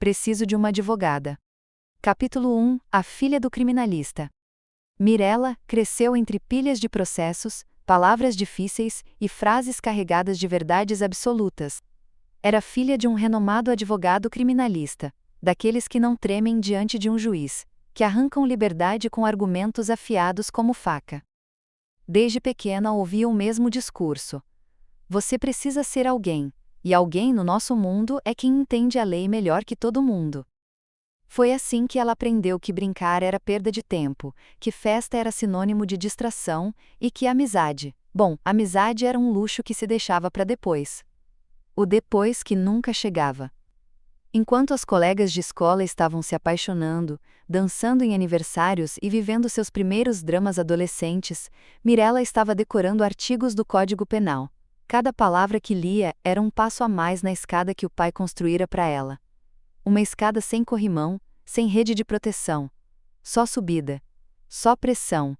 Preciso de uma advogada. Capítulo 1 A filha do criminalista. Mirella cresceu entre pilhas de processos, palavras difíceis e frases carregadas de verdades absolutas. Era filha de um renomado advogado criminalista, daqueles que não tremem diante de um juiz, que arrancam liberdade com argumentos afiados como faca. Desde pequena ouvia o mesmo discurso. Você precisa ser alguém, e alguém no nosso mundo é quem entende a lei melhor que todo mundo. Foi assim que ela aprendeu que brincar era perda de tempo, que festa era sinônimo de distração e que amizade era um luxo que se deixava para depois. O depois que nunca chegava. Enquanto as colegas de escola estavam se apaixonando, dançando em aniversários e vivendo seus primeiros dramas adolescentes, Mirella estava decorando artigos do Código Penal. Cada palavra que lia era um passo a mais na escada que o pai construíra para ela. Uma escada sem corrimão, sem rede de proteção. Só subida. Só pressão.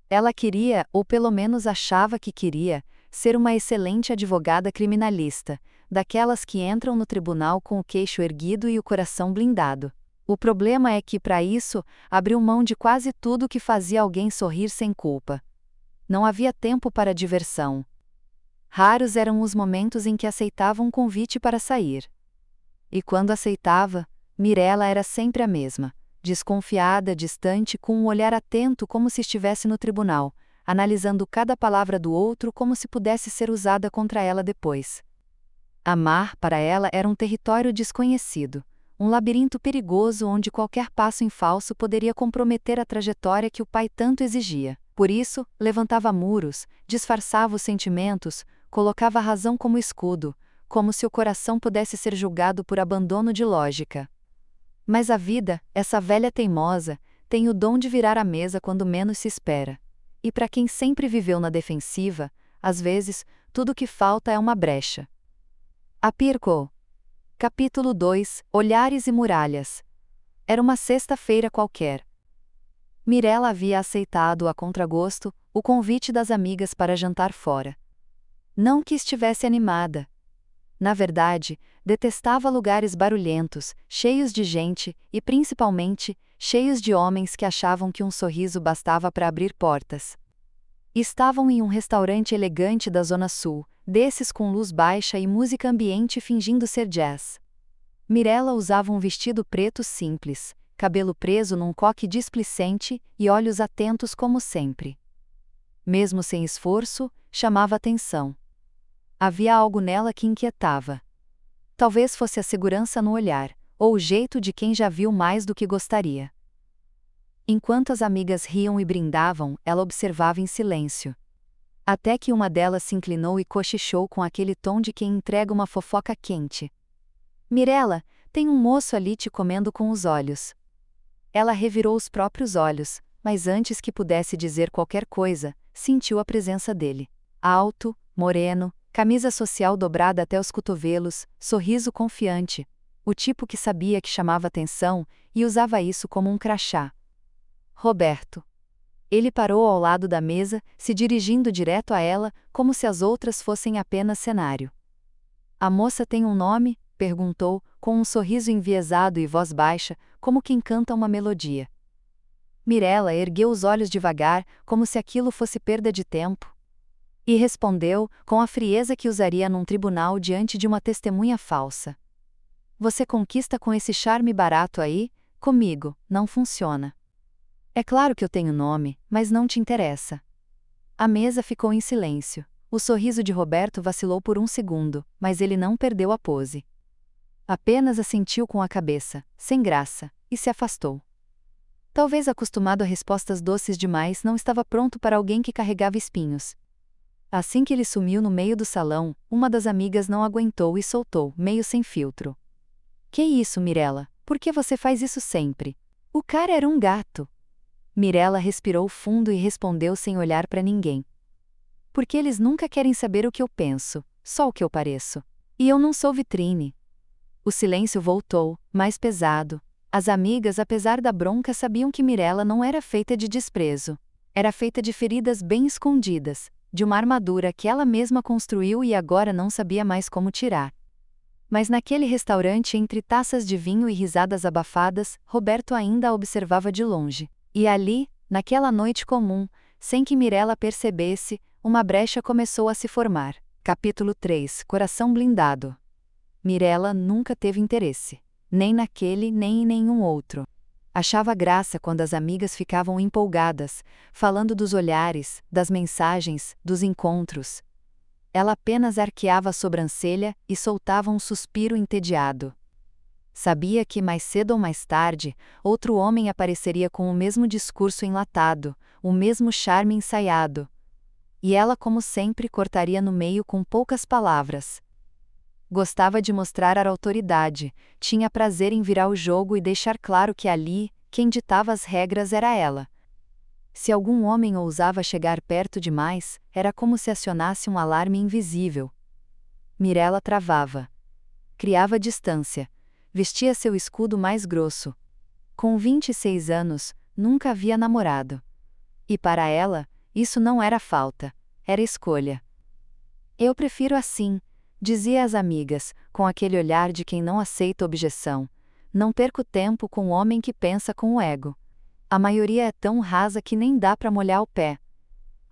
Ela queria, ou pelo menos achava que queria, ser uma excelente advogada criminalista, daquelas que entram no tribunal com o queixo erguido e o coração blindado. O problema é que, para isso, abriu mão de quase tudo que fazia alguém sorrir sem culpa. Não havia tempo para diversão. Raros eram os momentos em que aceitava um convite para sair. E quando aceitava, Mirella era sempre a mesma, desconfiada, distante, com um olhar atento como se estivesse no tribunal, analisando cada palavra do outro como se pudesse ser usada contra ela depois. Amar, para ela, era um território desconhecido, um labirinto perigoso onde qualquer passo em falso poderia comprometer a trajetória que o pai tanto exigia. Por isso, levantava muros, disfarçava os sentimentos, colocava a razão como escudo, como se o coração pudesse ser julgado por abandono de lógica. Mas a vida, essa velha teimosa, tem o dom de virar a mesa quando menos se espera. E para quem sempre viveu na defensiva, às vezes, tudo o que falta é uma brecha. Apirco. Capítulo 2 Olhares e muralhas. Era uma sexta-feira qualquer. Mirella havia aceitado a contragosto o convite das amigas para jantar fora. Não que estivesse animada. Na verdade, detestava lugares barulhentos, cheios de gente e, principalmente, cheios de homens que achavam que um sorriso bastava para abrir portas. Estavam em um restaurante elegante da Zona Sul, desses com luz baixa e música ambiente fingindo ser jazz. Mirella usava um vestido preto simples, cabelo preso num coque displicente e olhos atentos como sempre. Mesmo sem esforço, chamava atenção. Havia algo nela que inquietava. Talvez fosse a segurança no olhar, ou o jeito de quem já viu mais do que gostaria. Enquanto as amigas riam e brindavam, ela observava em silêncio. Até que uma delas se inclinou e cochichou com aquele tom de quem entrega uma fofoca quente. Mirella, tem um moço ali te comendo com os olhos. Ela revirou os próprios olhos, mas antes que pudesse dizer qualquer coisa, sentiu a presença dele. Alto, moreno, camisa social dobrada até os cotovelos, sorriso confiante. O tipo que sabia que chamava atenção e usava isso como um crachá. Roberto. Ele parou ao lado da mesa, se dirigindo direto a ela, como se as outras fossem apenas cenário. A moça tem um nome? Perguntou, com um sorriso enviesado e voz baixa, como quem canta uma melodia. Mirella ergueu os olhos devagar, como se aquilo fosse perda de tempo. E respondeu, com a frieza que usaria num tribunal diante de uma testemunha falsa. Você conquista com esse charme barato aí? Comigo, não funciona. É claro que eu tenho nome, mas não te interessa. A mesa ficou em silêncio. O sorriso de Roberto vacilou por um segundo, mas ele não perdeu a pose. Apenas assentiu com a cabeça, sem graça, e se afastou. Talvez acostumado a respostas doces demais, não estava pronto para alguém que carregava espinhos. Assim que ele sumiu no meio do salão, uma das amigas não aguentou e soltou, meio sem filtro. Que isso, Mirella? Por que você faz isso sempre? O cara era um gato. Mirella respirou fundo e respondeu sem olhar para ninguém. Porque eles nunca querem saber o que eu penso, só o que eu pareço. E eu não sou vitrine. O silêncio voltou, mais pesado. As amigas, apesar da bronca, sabiam que Mirella não era feita de desprezo. Era feita de feridas bem escondidas, de uma armadura que ela mesma construiu e agora não sabia mais como tirar. Mas naquele restaurante, entre taças de vinho e risadas abafadas, Roberto ainda a observava de longe. E ali, naquela noite comum, sem que Mirella percebesse, uma brecha começou a se formar. Capítulo 3 Coração blindado. Mirella nunca teve interesse, nem naquele nem em nenhum outro. Achava graça quando as amigas ficavam empolgadas, falando dos olhares, das mensagens, dos encontros. Ela apenas arqueava a sobrancelha e soltava um suspiro entediado. Sabia que mais cedo ou mais tarde, outro homem apareceria com o mesmo discurso enlatado, o mesmo charme ensaiado. E ela, como sempre, cortaria no meio com poucas palavras. Gostava de mostrar a autoridade, tinha prazer em virar o jogo e deixar claro que ali, quem ditava as regras era ela. Se algum homem ousava chegar perto demais, era como se acionasse um alarme invisível. Mirella travava. Criava distância. Vestia seu escudo mais grosso. Com 26 anos, nunca havia namorado. E para ela, isso não era falta, era escolha. Eu prefiro assim, dizia às amigas, com aquele olhar de quem não aceita objeção. Não perco tempo com um homem que pensa com o ego. A maioria é tão rasa que nem dá para molhar o pé.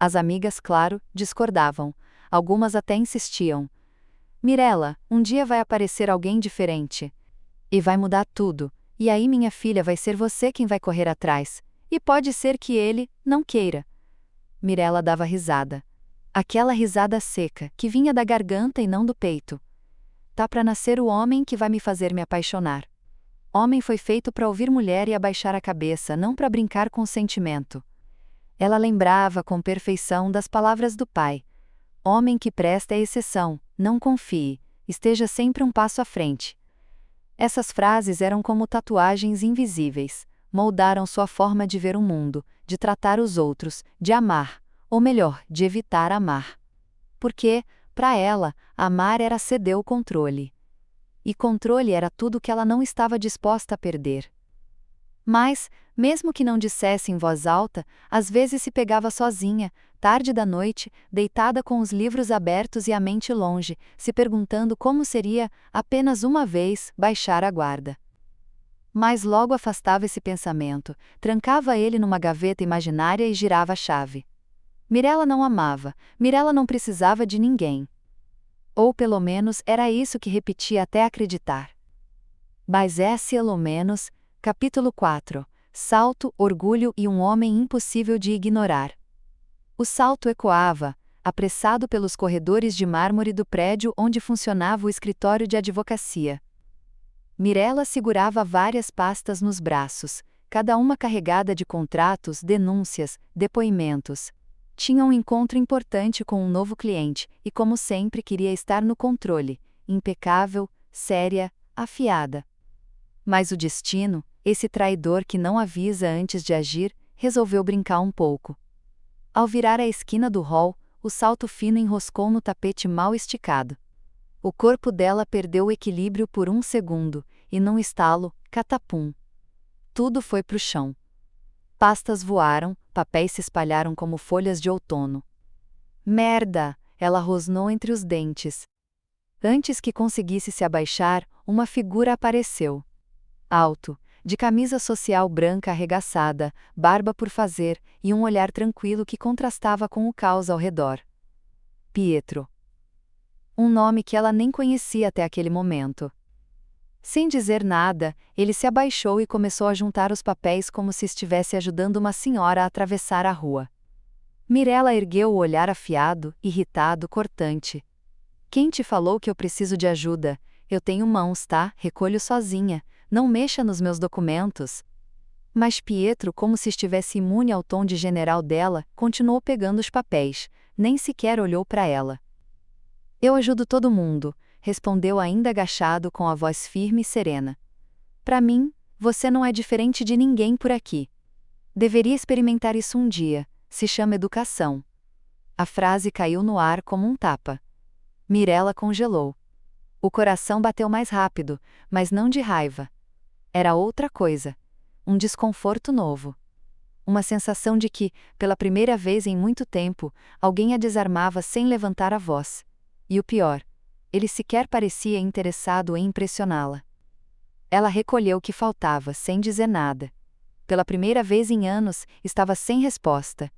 As amigas, claro, discordavam. Algumas até insistiam. Mirella, um dia vai aparecer alguém diferente. E vai mudar tudo, e aí minha filha vai ser você quem vai correr atrás. E pode ser que ele não queira. Mirella dava risada. Aquela risada seca, que vinha da garganta e não do peito. Tá para nascer o homem que vai me fazer me apaixonar. Homem foi feito para ouvir mulher e abaixar a cabeça, não para brincar com o sentimento. Ela lembrava com perfeição das palavras do pai. Homem que presta é exceção, não confie, esteja sempre um passo à frente. Essas frases eram como tatuagens invisíveis, moldaram sua forma de ver o mundo, de tratar os outros, de amar, ou melhor, de evitar amar. Porque, para ela, amar era ceder o controle. E controle era tudo que ela não estava disposta a perder. Mas, mesmo que não dissesse em voz alta, às vezes se pegava sozinha, tarde da noite, deitada com os livros abertos e a mente longe, se perguntando como seria, apenas uma vez, baixar a guarda. Mas logo afastava esse pensamento, trancava ele numa gaveta imaginária e girava a chave. Mirella não amava, Mirella não precisava de ninguém. Ou pelo menos era isso que repetia até acreditar. Mas é pelo menos, capítulo 4, Salto, Orgulho e um homem impossível de ignorar. O salto ecoava, apressado pelos corredores de mármore do prédio onde funcionava o escritório de advocacia. Mirella segurava várias pastas nos braços, cada uma carregada de contratos, denúncias, depoimentos. Tinha um encontro importante com um novo cliente, e como sempre queria estar no controle, impecável, séria, afiada. Mas o destino, esse traidor que não avisa antes de agir, resolveu brincar um pouco. Ao virar a esquina do hall, o salto fino enroscou no tapete mal esticado. O corpo dela perdeu o equilíbrio por um segundo, e num estalo, catapum. Tudo foi pro chão. Pastas voaram, papéis se espalharam como folhas de outono. Merda! Ela rosnou entre os dentes. Antes que conseguisse se abaixar, uma figura apareceu. Alto, de camisa social branca arregaçada, barba por fazer, e um olhar tranquilo que contrastava com o caos ao redor. Pietro. Um nome que ela nem conhecia até aquele momento. Sem dizer nada, ele se abaixou e começou a juntar os papéis como se estivesse ajudando uma senhora a atravessar a rua. Mirella ergueu o olhar afiado, irritado, cortante. Quem te falou que eu preciso de ajuda? Eu tenho mãos, tá? Recolho sozinha. Não mexa nos meus documentos. Mas Pietro, como se estivesse imune ao tom de general dela, continuou pegando os papéis, nem sequer olhou para ela. Eu ajudo todo mundo, respondeu ainda agachado com a voz firme e serena. Para mim, você não é diferente de ninguém por aqui. Deveria experimentar isso um dia, se chama educação. A frase caiu no ar como um tapa. Mirella congelou. O coração bateu mais rápido, mas não de raiva. Era outra coisa. Um desconforto novo. Uma sensação de que, pela primeira vez em muito tempo, alguém a desarmava sem levantar a voz. E o pior, Ele sequer parecia interessado em impressioná-la. Ela recolheu o que faltava, sem dizer nada. Pela primeira vez em anos, estava sem resposta.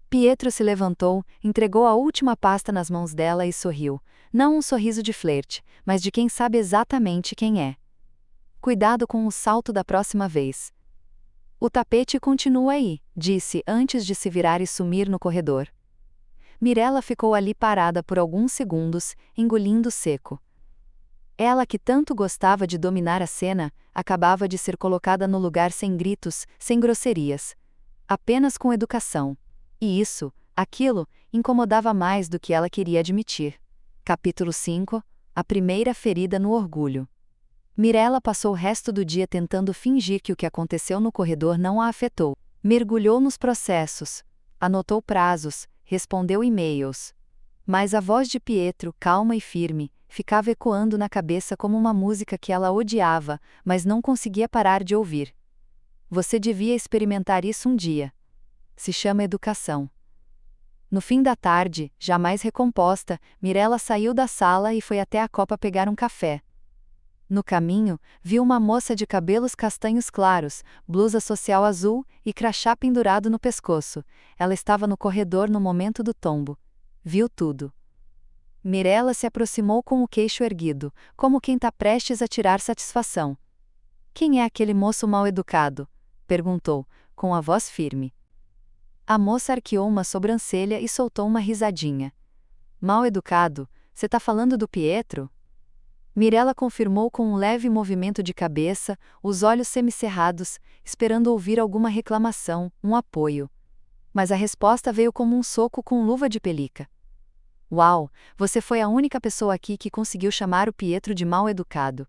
Pietro se levantou, entregou a última pasta nas mãos dela e sorriu. Não um sorriso de flerte, mas de quem sabe exatamente quem é. Cuidado com o salto da próxima vez. O tapete continua aí, disse antes de se virar e sumir no corredor. Mirella ficou ali parada por alguns segundos, engolindo seco. Ela que tanto gostava de dominar a cena, acabava de ser colocada no lugar sem gritos, sem grosserias. Apenas com educação. E isso, aquilo, incomodava mais do que ela queria admitir. Capítulo 5 – A primeira ferida no orgulho. Mirella passou o resto do dia tentando fingir que o que aconteceu no corredor não a afetou. Mergulhou nos processos, anotou prazos, respondeu e-mails. Mas a voz de Pietro, calma e firme, ficava ecoando na cabeça como uma música que ela odiava, mas não conseguia parar de ouvir. Você devia experimentar isso um dia. Se chama educação. No fim da tarde, já mais recomposta, Mirella saiu da sala e foi até a copa pegar um café. No caminho, viu uma moça de cabelos castanhos claros, blusa social azul e crachá pendurado no pescoço. Ela estava no corredor no momento do tombo. Viu tudo. Mirella se aproximou com o queixo erguido, como quem está prestes a tirar satisfação. Quem é aquele moço mal-educado? Perguntou, com a voz firme. A moça arqueou uma sobrancelha e soltou uma risadinha. Mal-educado? Você tá falando do Pietro? Mirella confirmou com um leve movimento de cabeça, os olhos semicerrados, esperando ouvir alguma reclamação, um apoio. Mas a resposta veio como um soco com luva de pelica. Uau, você foi a única pessoa aqui que conseguiu chamar o Pietro de mal-educado.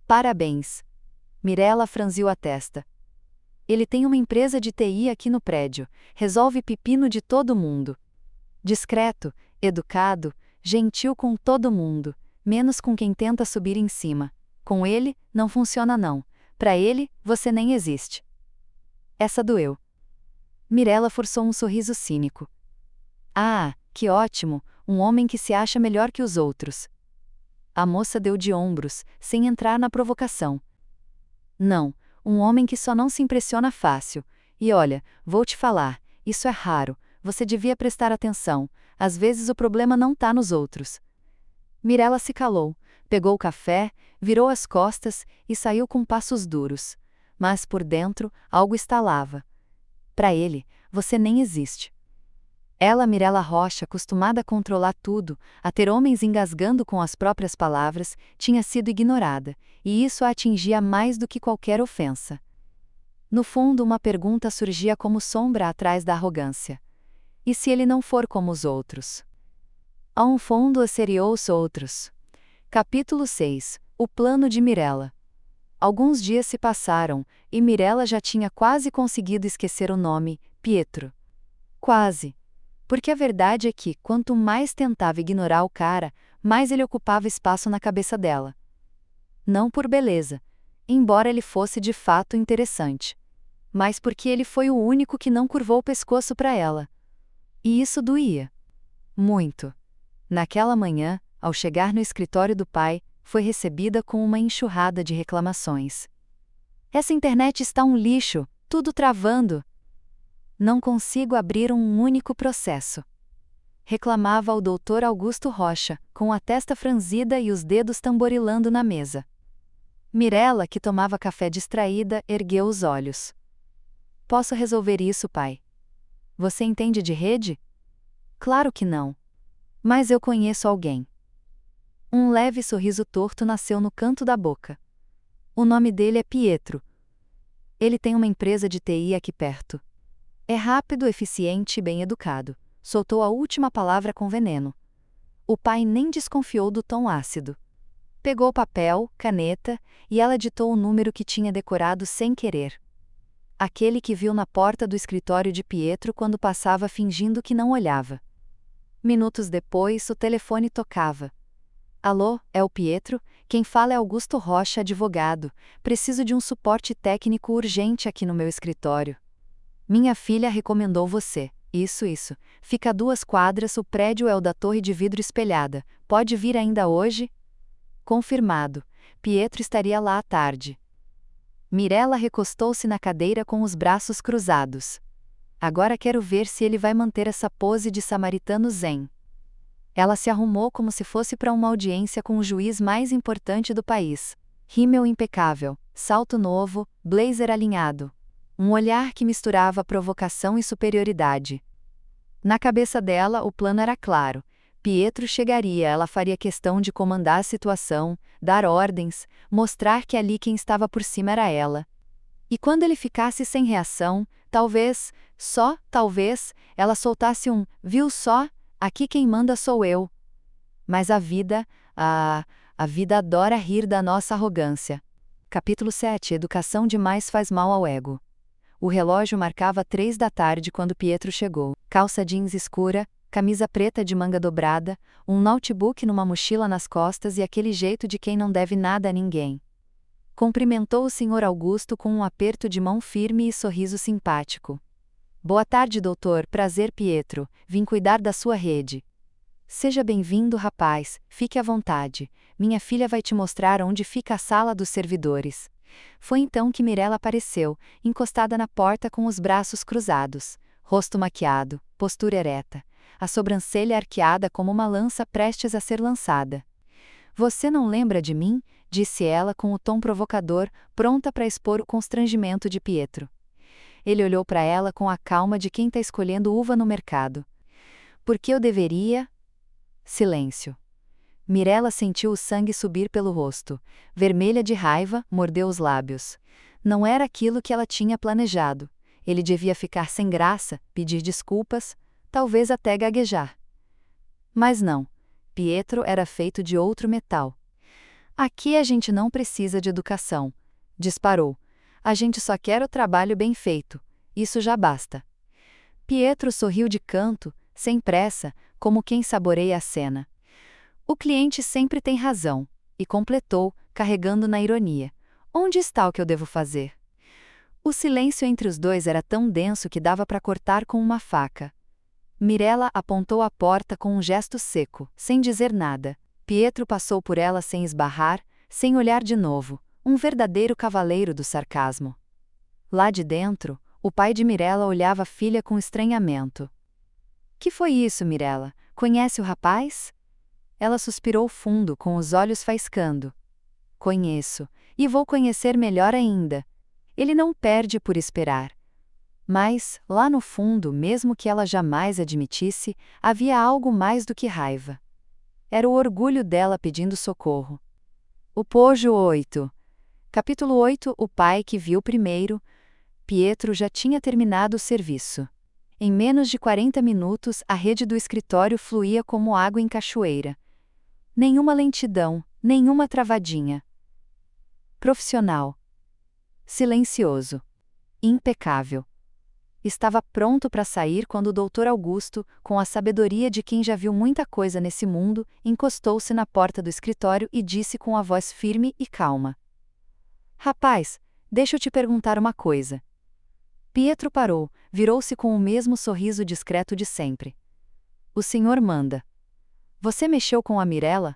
Parabéns. Mirella franziu a testa. Ele tem uma empresa de TI aqui no prédio, resolve pepino de todo mundo. Discreto, educado, gentil com todo mundo, menos com quem tenta subir em cima. Com ele, não funciona não. Para ele, você nem existe. Essa doeu. Mirella forçou um sorriso cínico. Ah, que ótimo, um homem que se acha melhor que os outros. A moça deu de ombros, sem entrar na provocação. Não. Um homem que só não se impressiona fácil. E olha, vou te falar, isso é raro, você devia prestar atenção, às vezes o problema não tá nos outros. Mirella se calou, pegou o café, virou as costas e saiu com passos duros. Mas por dentro, algo estalava. Para ele, você nem existe. Ela, Mirella Rocha, acostumada a controlar tudo, a ter homens engasgando com as próprias palavras, tinha sido ignorada, e isso a atingia mais do que qualquer ofensa. No fundo, uma pergunta surgia como sombra atrás da arrogância. E se ele não for como os outros? A um fundo seriou os outros. Capítulo 6 – O plano de Mirella. Alguns dias se passaram, e Mirella já tinha quase conseguido esquecer o nome, Pietro. Quase. Porque a verdade é que, quanto mais tentava ignorar o cara, mais ele ocupava espaço na cabeça dela. Não por beleza, embora ele fosse de fato interessante. Mas porque ele foi o único que não curvou o pescoço para ela. E isso doía. Muito. Naquela manhã, ao chegar no escritório do pai, foi recebida com uma enxurrada de reclamações. Essa internet está um lixo, tudo travando. Não consigo abrir um único processo. Reclamava o Dr. Augusto Rocha, com a testa franzida e os dedos tamborilando na mesa. Mirella, que tomava café distraída, ergueu os olhos. Posso resolver isso, pai? Você entende de rede? Claro que não. Mas eu conheço alguém. Um leve sorriso torto nasceu no canto da boca. O nome dele é Pietro. Ele tem uma empresa de TI aqui perto. É rápido, eficiente e bem educado. Soltou a última palavra com veneno. O pai nem desconfiou do tom ácido. Pegou papel, caneta, e ela ditou o número que tinha decorado sem querer. Aquele que viu na porta do escritório de Pietro quando passava fingindo que não olhava. Minutos depois, o telefone tocava. Alô, é o Pietro? Quem fala é Augusto Rocha, advogado. Preciso de um suporte técnico urgente aqui no meu escritório. Minha filha recomendou você. Isso. Fica a 2 quadras, o prédio é o da torre de vidro espelhada. Pode vir ainda hoje? Confirmado. Pietro estaria lá à tarde. Mirella recostou-se na cadeira com os braços cruzados. Agora quero ver se ele vai manter essa pose de samaritano zen. Ela se arrumou como se fosse para uma audiência com o juiz mais importante do país. Rímel impecável, salto novo, blazer alinhado. Um olhar que misturava provocação e superioridade. Na cabeça dela, o plano era claro. Pietro chegaria, ela faria questão de comandar a situação, dar ordens, mostrar que ali quem estava por cima era ela. E quando ele ficasse sem reação, talvez, só talvez, ela soltasse um "viu só? Aqui quem manda sou eu." Mas a vida adora rir da nossa arrogância. Capítulo 7. Educação demais faz mal ao ego. O relógio marcava 3 da tarde quando Pietro chegou. Calça jeans escura, camisa preta de manga dobrada, um notebook numa mochila nas costas e aquele jeito de quem não deve nada a ninguém. Cumprimentou o Sr. Augusto com um aperto de mão firme e sorriso simpático. Boa tarde, doutor. Prazer, Pietro. Vim cuidar da sua rede. Seja bem-vindo, rapaz. Fique à vontade. Minha filha vai te mostrar onde fica a sala dos servidores. Foi então que Mirella apareceu, encostada na porta com os braços cruzados, rosto maquiado, postura ereta, a sobrancelha arqueada como uma lança prestes a ser lançada. Você não lembra de mim? Disse ela com o tom provocador, pronta para expor o constrangimento de Pietro. Ele olhou para ela com a calma de quem está escolhendo uva no mercado. Por que eu deveria? Silêncio. Mirella sentiu o sangue subir pelo rosto. Vermelha de raiva, mordeu os lábios. Não era aquilo que ela tinha planejado. Ele devia ficar sem graça, pedir desculpas, talvez até gaguejar. Mas não. Pietro era feito de outro metal. Aqui a gente não precisa de educação. Disparou. A gente só quer o trabalho bem feito. Isso já basta. Pietro sorriu de canto, sem pressa, como quem saboreia a cena. O cliente sempre tem razão, e completou, carregando na ironia. Onde está o que eu devo fazer? O silêncio entre os dois era tão denso que dava para cortar com uma faca. Mirella apontou a porta com um gesto seco, sem dizer nada. Pietro passou por ela sem esbarrar, sem olhar de novo, um verdadeiro cavaleiro do sarcasmo. Lá de dentro, o pai de Mirella olhava a filha com estranhamento. Que foi isso, Mirella? Conhece o rapaz? Ela suspirou fundo, com os olhos faiscando. Conheço, e vou conhecer melhor ainda. Ele não perde por esperar. Mas, lá no fundo, mesmo que ela jamais admitisse, havia algo mais do que raiva. Era o orgulho dela pedindo socorro. O Pojo 8. Capítulo 8. O pai que viu primeiro. Pietro já tinha terminado o serviço. Em menos de 40 minutos, a rede do escritório fluía como água em cachoeira. Nenhuma lentidão, nenhuma travadinha. Profissional. Silencioso. Impecável. Estava pronto para sair quando o Dr. Augusto, com a sabedoria de quem já viu muita coisa nesse mundo, encostou-se na porta do escritório e disse com a voz firme e calma: Rapaz, deixa eu te perguntar uma coisa. Pietro parou, virou-se com o mesmo sorriso discreto de sempre. O senhor manda. Você mexeu com a Mirella?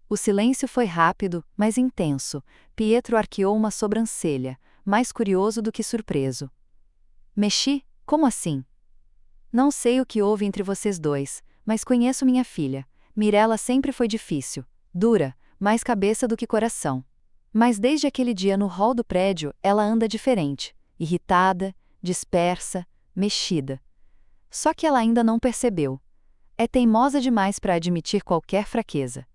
O silêncio foi rápido, mas intenso. Pietro arqueou uma sobrancelha, mais curioso do que surpreso. Mexi? Como assim? Não sei o que houve entre vocês dois, mas conheço minha filha. Mirella sempre foi difícil, dura, mais cabeça do que coração. Mas desde aquele dia no hall do prédio, ela anda diferente, irritada, dispersa, mexida. Só que ela ainda não percebeu. É teimosa demais para admitir qualquer fraqueza.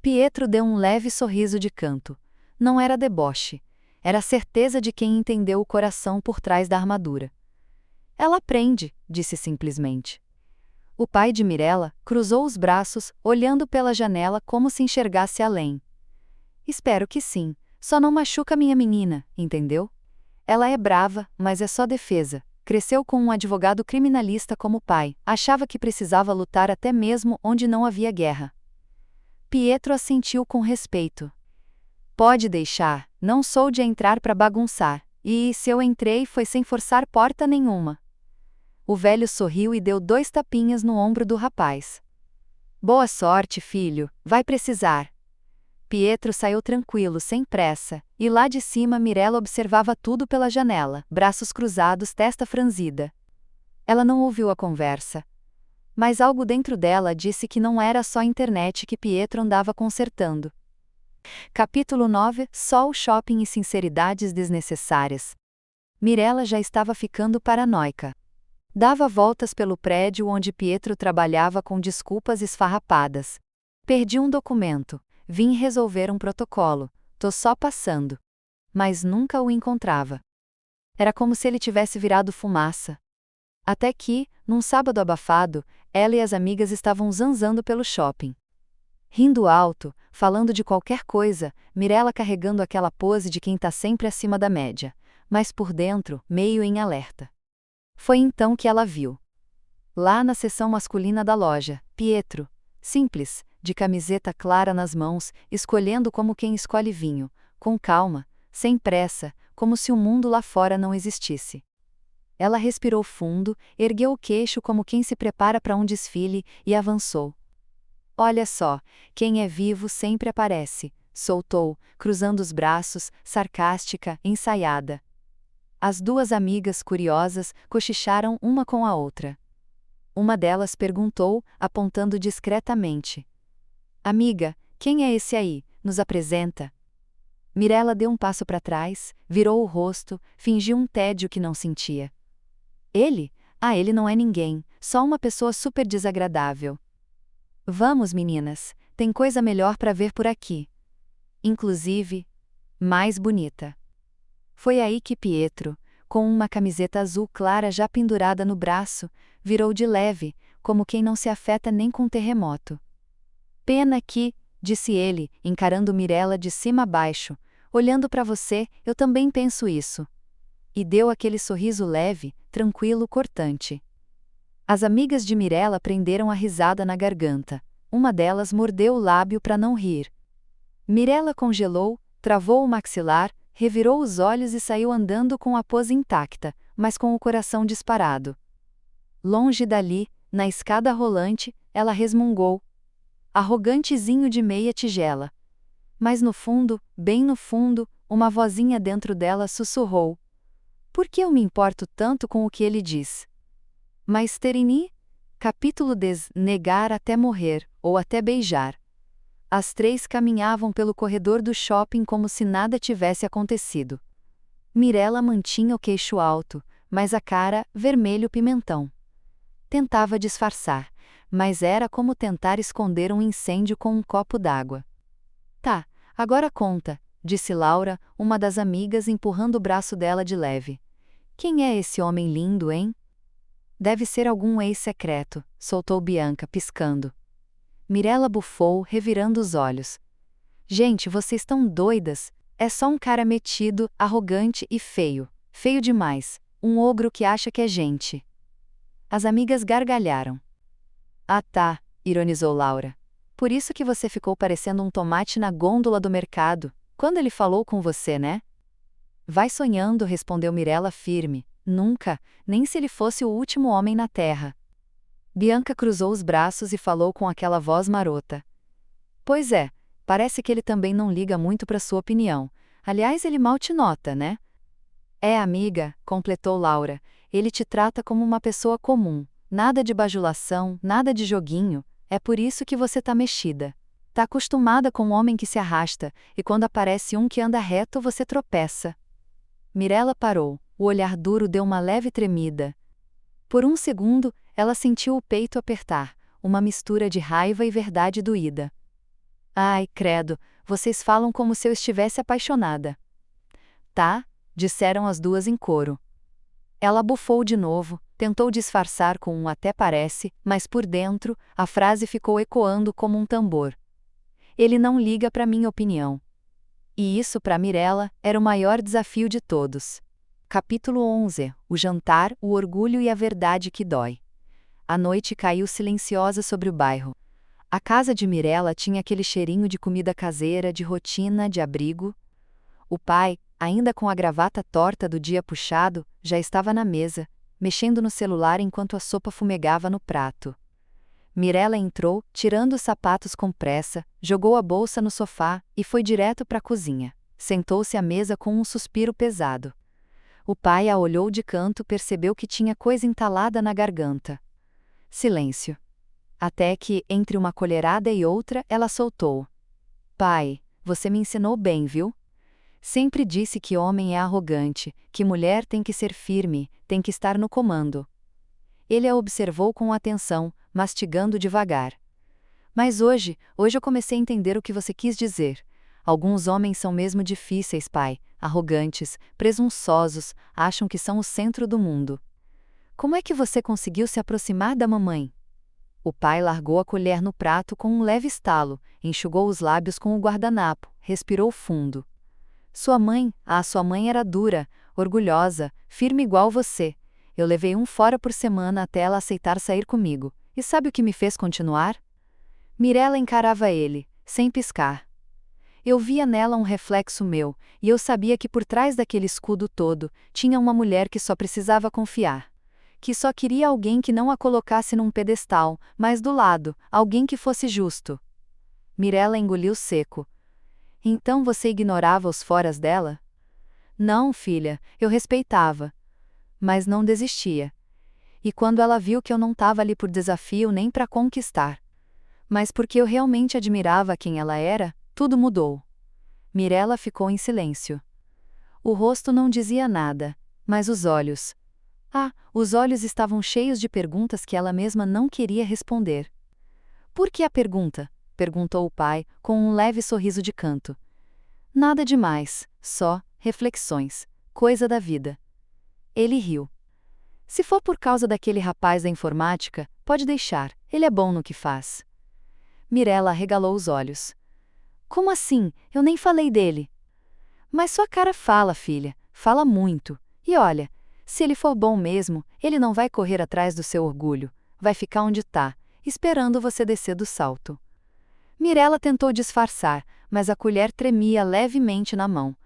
Pietro deu um leve sorriso de canto. Não era deboche. Era a certeza de quem entendeu o coração por trás da armadura. Ela aprende, disse simplesmente. O pai de Mirella cruzou os braços, olhando pela janela como se enxergasse além. Espero que sim. Só não machuca minha menina, entendeu? Ela é brava, mas é só defesa. Cresceu com um advogado criminalista como pai, achava que precisava lutar até mesmo onde não havia guerra. Pietro assentiu com respeito. Pode deixar, não sou de entrar para bagunçar, e se eu entrei foi sem forçar porta nenhuma. o velho sorriu e deu 2 tapinhas no ombro do rapaz. Boa sorte, filho, vai precisar. Pietro saiu tranquilo, sem pressa, e lá de cima Mirella observava tudo pela janela, braços cruzados, testa franzida. Ela não ouviu a conversa. Mas algo dentro dela disse que não era só a internet que Pietro andava consertando. Capítulo 9 – Só o shopping e sinceridades desnecessárias. Mirella já estava ficando paranoica. Dava voltas pelo prédio onde Pietro trabalhava com desculpas esfarrapadas. Perdi um documento, vim resolver um protocolo, tô só passando. Mas nunca o encontrava. Era como se ele tivesse virado fumaça. Até que, num sábado abafado, ela e as amigas estavam zanzando pelo shopping. Rindo alto, falando de qualquer coisa, Mirella carregando aquela pose de quem tá sempre acima da média, mas por dentro, meio em alerta. Foi então que ela viu. Lá na seção masculina da loja, Pietro, simples, de camiseta clara nas mãos, escolhendo como quem escolhe vinho, com calma, sem pressa, como se o mundo lá fora não existisse. Ela respirou fundo, ergueu o queixo como quem se prepara para um desfile e avançou. Olha só, quem é vivo sempre aparece, soltou, cruzando os braços, sarcástica, ensaiada. As 2 amigas curiosas cochicharam uma com a outra. Uma delas perguntou, apontando discretamente. Amiga, quem é esse aí? Nos apresenta. Mirella deu um passo para trás, virou o rosto, fingiu um tédio que não sentia. Ele? Ah, ele não é ninguém, só uma pessoa super desagradável. Vamos, meninas, tem coisa melhor para ver por aqui. Inclusive, mais bonita. Foi aí que Pietro, com uma camiseta azul clara já pendurada no braço, virou de leve, como quem não se afeta nem com terremoto. Pena que, disse ele, encarando Mirella de cima a baixo, olhando para você, eu também penso isso. E deu aquele sorriso leve, tranquilo, cortante. As amigas de Mirella prenderam a risada na garganta. Uma delas mordeu o lábio para não rir. Mirella congelou, travou o maxilar, revirou os olhos e saiu andando com a pose intacta, mas com o coração disparado. Longe dali, na escada rolante, ela resmungou. Arrogantezinho de meia tigela. Mas no fundo, bem no fundo, uma vozinha dentro dela sussurrou. Por que eu me importo tanto com o que ele diz? Mas Terini? Capítulo 10 – Negar até morrer, ou até beijar. As 3 caminhavam pelo corredor do shopping como se nada tivesse acontecido. Mirella mantinha o queixo alto, mas a cara vermelho pimentão. Tentava disfarçar, mas era como tentar esconder um incêndio com um copo d'água. Tá, agora conta, disse Laura, uma das amigas empurrando o braço dela de leve. Quem é esse homem lindo, hein? Deve ser algum ex-secreto, soltou Bianca, piscando. Mirella bufou, revirando os olhos. Gente, vocês estão doidas? É só um cara metido, arrogante e feio. Feio demais. Um ogro que acha que é gente. As amigas gargalharam. Ah tá, ironizou Laura. Por isso que você ficou parecendo um tomate na gôndola do mercado, quando ele falou com você, né? Vai sonhando, respondeu Mirella firme. Nunca, nem se ele fosse o último homem na Terra. Bianca cruzou os braços e falou com aquela voz marota. Pois é, parece que ele também não liga muito para sua opinião. Aliás, ele mal te nota, né? É, amiga, completou Laura, ele te trata como uma pessoa comum. Nada de bajulação, nada de joguinho, é por isso que você tá mexida. Tá acostumada com um homem que se arrasta, e quando aparece um que anda reto você tropeça. Mirella parou, o olhar duro deu uma leve tremida. Por um segundo, ela sentiu o peito apertar, uma mistura de raiva e verdade doída. Ai, credo, vocês falam como se eu estivesse apaixonada. Tá, disseram as 2 em coro. Ela bufou de novo, tentou disfarçar com um até parece, mas por dentro, a frase ficou ecoando como um tambor. Ele não liga para minha opinião. E isso para Mirella era o maior desafio de todos. Capítulo 11 – O jantar, o orgulho e a verdade que dói. A noite caiu silenciosa sobre o bairro. A casa de Mirella tinha aquele cheirinho de comida caseira, de rotina, de abrigo. O pai, ainda com a gravata torta do dia puxado, já estava na mesa, mexendo no celular enquanto a sopa fumegava no prato. Mirella entrou, tirando os sapatos com pressa, jogou a bolsa no sofá e foi direto para a cozinha. Sentou-se à mesa com um suspiro pesado. O pai a olhou de canto, percebeu que tinha coisa entalada na garganta. Silêncio. Até que, entre uma colherada e outra, ela soltou: Pai, você me ensinou bem, viu? Sempre disse que homem é arrogante, que mulher tem que ser firme, tem que estar no comando. Ele a observou com atenção, mastigando devagar. Mas hoje eu comecei a entender o que você quis dizer. Alguns homens são mesmo difíceis, pai, arrogantes, presunçosos, acham que são o centro do mundo. Como é que você conseguiu se aproximar da mamãe? O pai largou a colher no prato com um leve estalo, enxugou os lábios com o guardanapo, respirou fundo. Sua mãe era dura, orgulhosa, firme igual você. Eu levei um fora por semana até ela aceitar sair comigo. E sabe o que me fez continuar? Mirella encarava ele, sem piscar. Eu via nela um reflexo meu, e eu sabia que por trás daquele escudo todo, tinha uma mulher que só precisava confiar. Que só queria alguém que não a colocasse num pedestal, mas do lado, alguém que fosse justo. Mirella engoliu seco. Então você ignorava os foras dela? Não, filha, eu respeitava. Mas não desistia. E quando ela viu que eu não estava ali por desafio nem para conquistar, mas porque eu realmente admirava quem ela era, tudo mudou. Mirella ficou em silêncio. O rosto não dizia nada, mas os olhos. Os olhos estavam cheios de perguntas que ela mesma não queria responder. Por que a pergunta? Perguntou o pai, com um leve sorriso de canto. Nada demais, só reflexões, coisa da vida. Ele riu. Se for por causa daquele rapaz da informática, pode deixar, ele é bom no que faz. Mirella arregalou os olhos. Como assim? Eu nem falei dele. Mas sua cara fala, filha, fala muito. E olha, se ele for bom mesmo, ele não vai correr atrás do seu orgulho, vai ficar onde tá, esperando você descer do salto. Mirella tentou disfarçar, mas a colher tremia levemente na mão.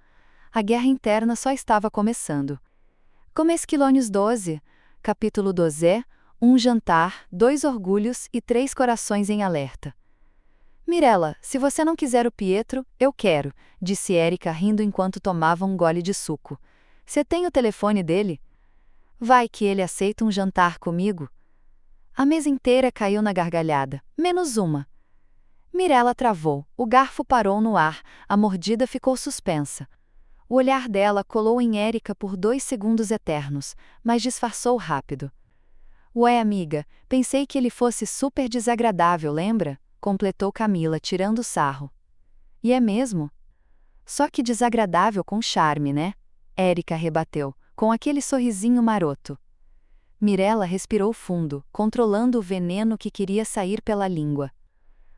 A guerra interna só estava começando. Comesquilônios 12, capítulo 12, um jantar, 2 orgulhos e 3 corações em alerta. Mirella, se você não quiser o Pietro, eu quero, disse Érica rindo enquanto tomava um gole de suco. Você tem o telefone dele? Vai que ele aceita um jantar comigo? A mesa inteira caiu na gargalhada, menos uma. Mirella travou, o garfo parou no ar, a mordida ficou suspensa. O olhar dela colou em Érica por 2 segundos eternos, mas disfarçou rápido. Ué, amiga, pensei que ele fosse super desagradável, lembra? Completou Camila, tirando sarro. E é mesmo? Só que desagradável com charme, né? Érica rebateu, com aquele sorrisinho maroto. Mirella respirou fundo, controlando o veneno que queria sair pela língua.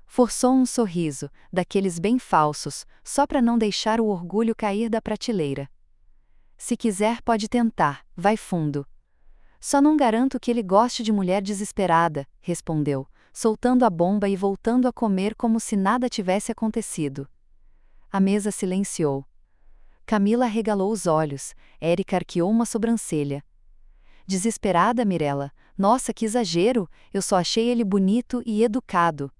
Forçou um sorriso, daqueles bem falsos, só para não deixar o orgulho cair da prateleira. Se quiser pode tentar, vai fundo. Só não garanto que ele goste de mulher desesperada, respondeu, soltando a bomba e voltando a comer como se nada tivesse acontecido. A mesa silenciou. Camila arregalou os olhos, Érica arqueou uma sobrancelha. Desesperada, Mirella? Nossa, que exagero, eu só achei ele bonito e educado.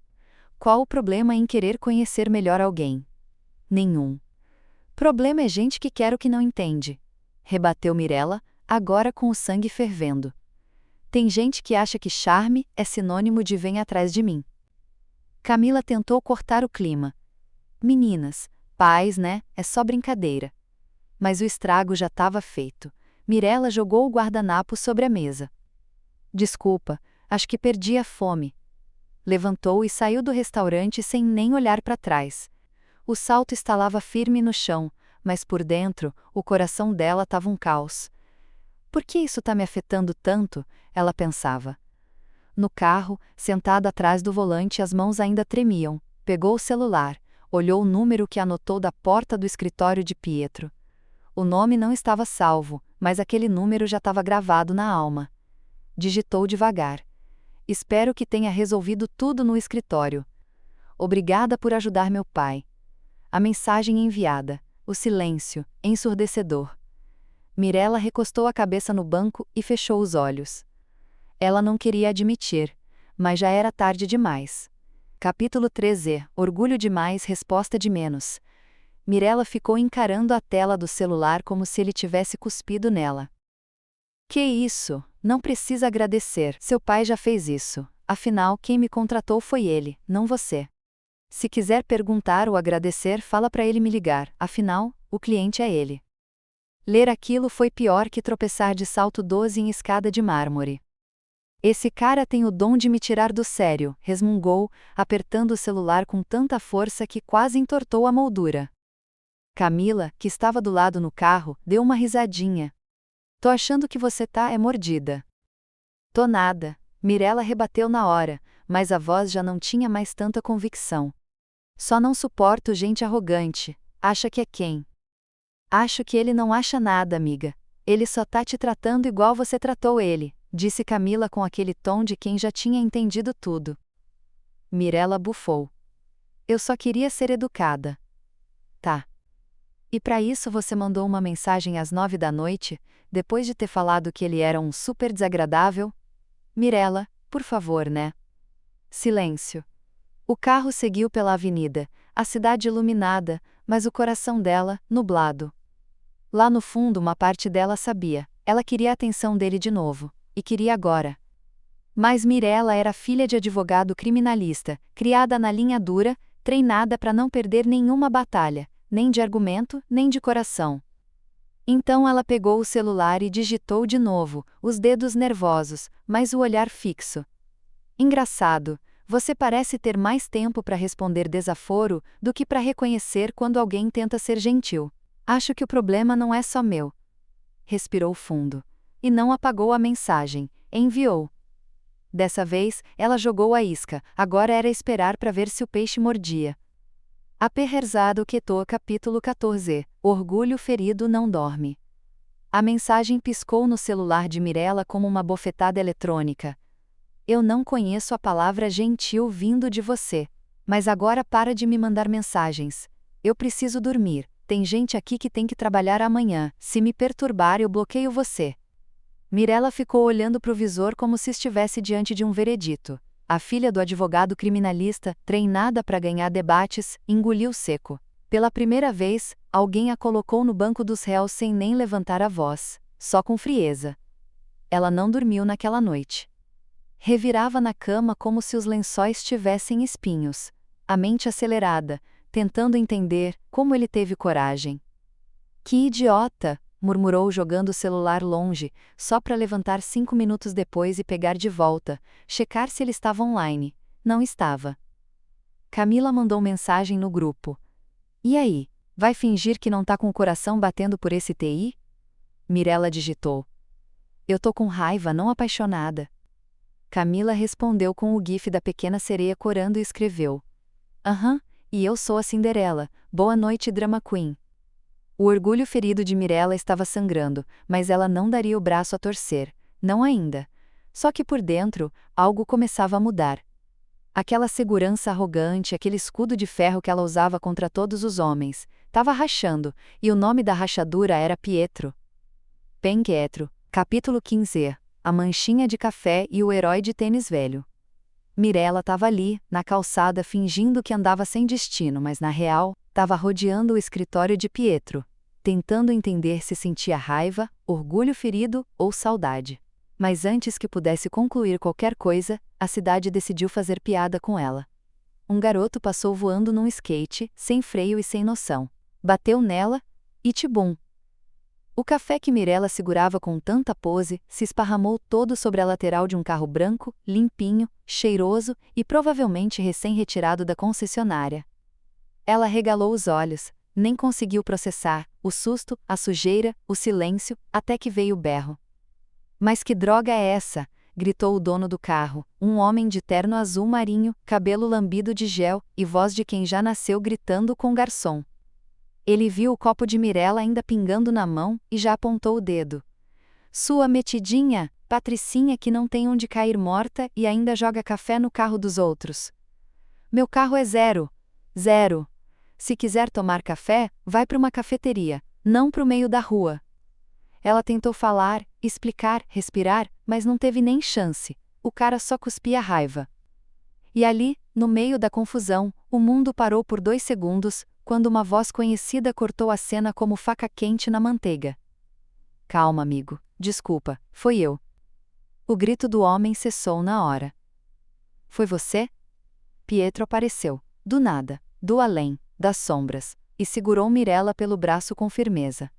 Qual o problema em querer conhecer melhor alguém? Nenhum. Problema é gente que quer o que não entende. Rebateu Mirella, agora com o sangue fervendo. Tem gente que acha que charme é sinônimo de vem atrás de mim. Camila tentou cortar o clima. Meninas, paz, né? É só brincadeira. Mas o estrago já estava feito. Mirella jogou o guardanapo sobre a mesa. Desculpa, acho que perdi a fome. Levantou e saiu do restaurante sem nem olhar para trás. O salto estalava firme no chão, mas por dentro, o coração dela estava um caos. Por que isso está me afetando tanto? Ela pensava. No carro, sentada atrás do volante, as mãos ainda tremiam. Pegou o celular, olhou o número que anotou da porta do escritório de Pietro. O nome não estava salvo, mas aquele número já estava gravado na alma. Digitou devagar. Espero que tenha resolvido tudo no escritório. Obrigada por ajudar meu pai. A mensagem enviada. O silêncio, ensurdecedor. Mirella recostou a cabeça no banco e fechou os olhos. Ela não queria admitir, mas já era tarde demais. Capítulo 13. Orgulho demais, resposta de menos. Mirella ficou encarando a tela do celular como se ele tivesse cuspido nela. Que isso? Não precisa agradecer. Seu pai já fez isso. Afinal, quem me contratou foi ele, não você. Se quiser perguntar ou agradecer, fala para ele me ligar. Afinal, o cliente é ele. Ler aquilo foi pior que tropeçar de salto 12 em escada de mármore. Esse cara tem o dom de me tirar do sério, resmungou, apertando o celular com tanta força que quase entortou a moldura. Camila, que estava do lado no carro, deu uma risadinha. Tô achando que você tá mordida. Tô nada, Mirella rebateu na hora, mas a voz já não tinha mais tanta convicção. Só não suporto gente arrogante. Acha que é quem? Acho que ele não acha nada, amiga. Ele só tá te tratando igual você tratou ele, disse Camila com aquele tom de quem já tinha entendido tudo. Mirella bufou. Eu só queria ser educada. Tá. E para isso você mandou uma mensagem às 9 da noite, depois de ter falado que ele era um super desagradável? Mirella, por favor, né? Silêncio. O carro seguiu pela avenida, a cidade iluminada, mas o coração dela, nublado. Lá no fundo uma parte dela sabia, ela queria a atenção dele de novo, e queria agora. Mas Mirella era filha de advogado criminalista, criada na linha dura, treinada para não perder nenhuma batalha, nem de argumento, nem de coração. Então ela pegou o celular e digitou de novo, os dedos nervosos, mas o olhar fixo. Engraçado, você parece ter mais tempo para responder desaforo do que para reconhecer quando alguém tenta ser gentil. Acho que o problema não é só meu. Respirou fundo. E não apagou a mensagem, enviou. Dessa vez, ela jogou a isca, agora era esperar para ver se o peixe mordia. Aperrerzado quietou. Capítulo 14. Orgulho ferido não dorme. A mensagem piscou no celular de Mirella como uma bofetada eletrônica. Eu não conheço a palavra gentil vindo de você. Mas agora para de me mandar mensagens. Eu preciso dormir. Tem gente aqui que tem que trabalhar amanhã. Se me perturbar, eu bloqueio você. Mirella ficou olhando para o visor como se estivesse diante de um veredito. A filha do advogado criminalista, treinada para ganhar debates, engoliu seco. Pela primeira vez, alguém a colocou no banco dos réus sem nem levantar a voz, só com frieza. Ela não dormiu naquela noite. Revirava na cama como se os lençóis tivessem espinhos. A mente acelerada, tentando entender como ele teve coragem. Que idiota! Murmurou jogando o celular longe, só para levantar 5 minutos depois e pegar de volta, checar se ele estava online. Não estava. Camila mandou mensagem no grupo. E aí, vai fingir que não tá com o coração batendo por esse TI? Mirella digitou. Eu tô com raiva, não apaixonada. Camila respondeu com o gif da pequena sereia corando e escreveu. Aham, e eu sou a Cinderela, boa noite drama queen. O orgulho ferido de Mirella estava sangrando, mas ela não daria o braço a torcer, não ainda. Só que por dentro, algo começava a mudar. Aquela segurança arrogante, aquele escudo de ferro que ela usava contra todos os homens, estava rachando, e o nome da rachadura era Pietro. Pietro, capítulo 15. A manchinha de café e o herói de tênis velho. Mirella estava ali, na calçada, fingindo que andava sem destino, mas na real, estava rodeando o escritório de Pietro, tentando entender se sentia raiva, orgulho ferido ou saudade. Mas antes que pudesse concluir qualquer coisa, a cidade decidiu fazer piada com ela. Um garoto passou voando num skate, sem freio e sem noção. Bateu nela, e tibum! O café que Mirella segurava com tanta pose se esparramou todo sobre a lateral de um carro branco, limpinho, cheiroso e provavelmente recém-retirado da concessionária. Ela regalou os olhos, nem conseguiu processar o susto, a sujeira, o silêncio, até que veio o berro. Mas que droga é essa? Gritou o dono do carro, um homem de terno azul marinho, cabelo lambido de gel e voz de quem já nasceu gritando com o garçom. Ele viu o copo de Mirella ainda pingando na mão e já apontou o dedo. Sua metidinha, patricinha que não tem onde cair morta e ainda joga café no carro dos outros. Meu carro é zero. Zero. Se quiser tomar café, vai para uma cafeteria, não para o meio da rua. Ela tentou falar, explicar, respirar, mas não teve nem chance. O cara só cuspia raiva. E ali, no meio da confusão, o mundo parou por 2 segundos, quando uma voz conhecida cortou a cena como faca quente na manteiga. Calma, amigo. Desculpa, foi eu. O grito do homem cessou na hora. Foi você? Pietro apareceu, do nada, do além, das sombras, e segurou Mirella pelo braço com firmeza.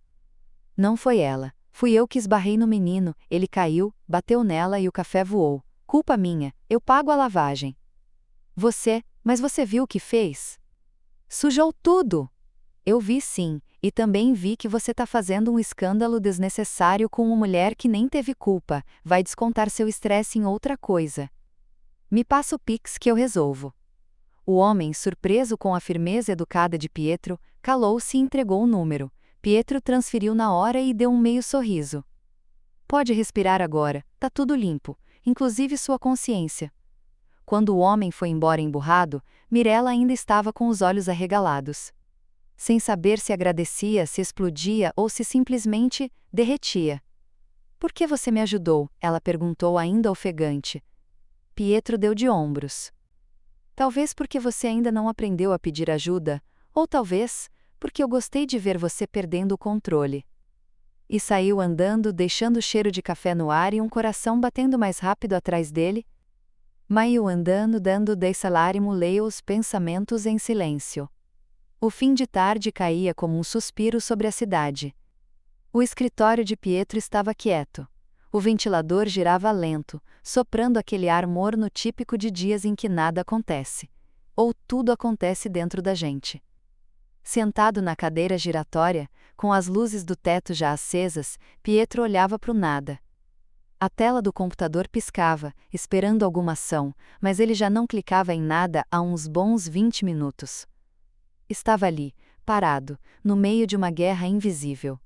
Não foi ela. Fui eu que esbarrei no menino, ele caiu, bateu nela e o café voou. Culpa minha, eu pago a lavagem. Mas você viu o que fez? Sujou tudo! Eu vi sim, e também vi que você tá fazendo um escândalo desnecessário com uma mulher que nem teve culpa, vai descontar seu estresse em outra coisa. Me passa o Pix que eu resolvo. O homem, surpreso com a firmeza educada de Pietro, calou-se e entregou o número. Pietro transferiu na hora e deu um meio sorriso. Pode respirar agora, tá tudo limpo, inclusive sua consciência. Quando o homem foi embora emburrado, Mirella ainda estava com os olhos arregalados. Sem saber se agradecia, se explodia ou se simplesmente derretia. Por que você me ajudou? Ela perguntou ainda ofegante. Pietro deu de ombros. Talvez porque você ainda não aprendeu a pedir ajuda, ou talvez porque eu gostei de ver você perdendo o controle. E saiu andando, deixando o cheiro de café no ar e um coração batendo mais rápido atrás dele. Maiu andando dando dei salárimo leio os pensamentos em silêncio. O fim de tarde caía como um suspiro sobre a cidade. O escritório de Pietro estava quieto. O ventilador girava lento, soprando aquele ar morno típico de dias em que nada acontece. Ou tudo acontece dentro da gente. Sentado na cadeira giratória, com as luzes do teto já acesas, Pietro olhava para o nada. A tela do computador piscava, esperando alguma ação, mas ele já não clicava em nada há uns bons 20 minutos. Estava ali, parado, no meio de uma guerra invisível.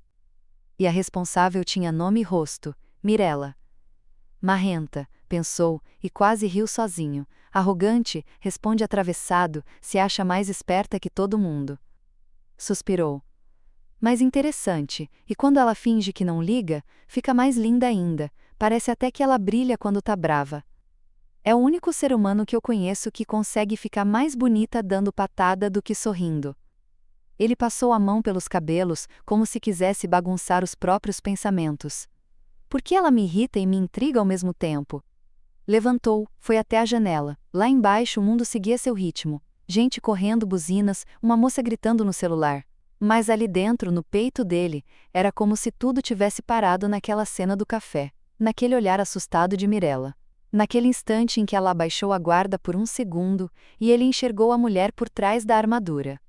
E a responsável tinha nome e rosto, Mirella. Marrenta, pensou, e quase riu sozinho. Arrogante, responde atravessado, se acha mais esperta que todo mundo. Suspirou. Mas interessante, e quando ela finge que não liga, fica mais linda ainda, parece até que ela brilha quando tá brava. É o único ser humano que eu conheço que consegue ficar mais bonita dando patada do que sorrindo. Ele passou a mão pelos cabelos, como se quisesse bagunçar os próprios pensamentos. Por que ela me irrita e me intriga ao mesmo tempo? Levantou, foi até a janela. Lá embaixo o mundo seguia seu ritmo. Gente correndo, buzinas, uma moça gritando no celular. Mas ali dentro, no peito dele, era como se tudo tivesse parado naquela cena do café, naquele olhar assustado de Mirella. Naquele instante em que ela abaixou a guarda por um segundo, e ele enxergou a mulher por trás da armadura.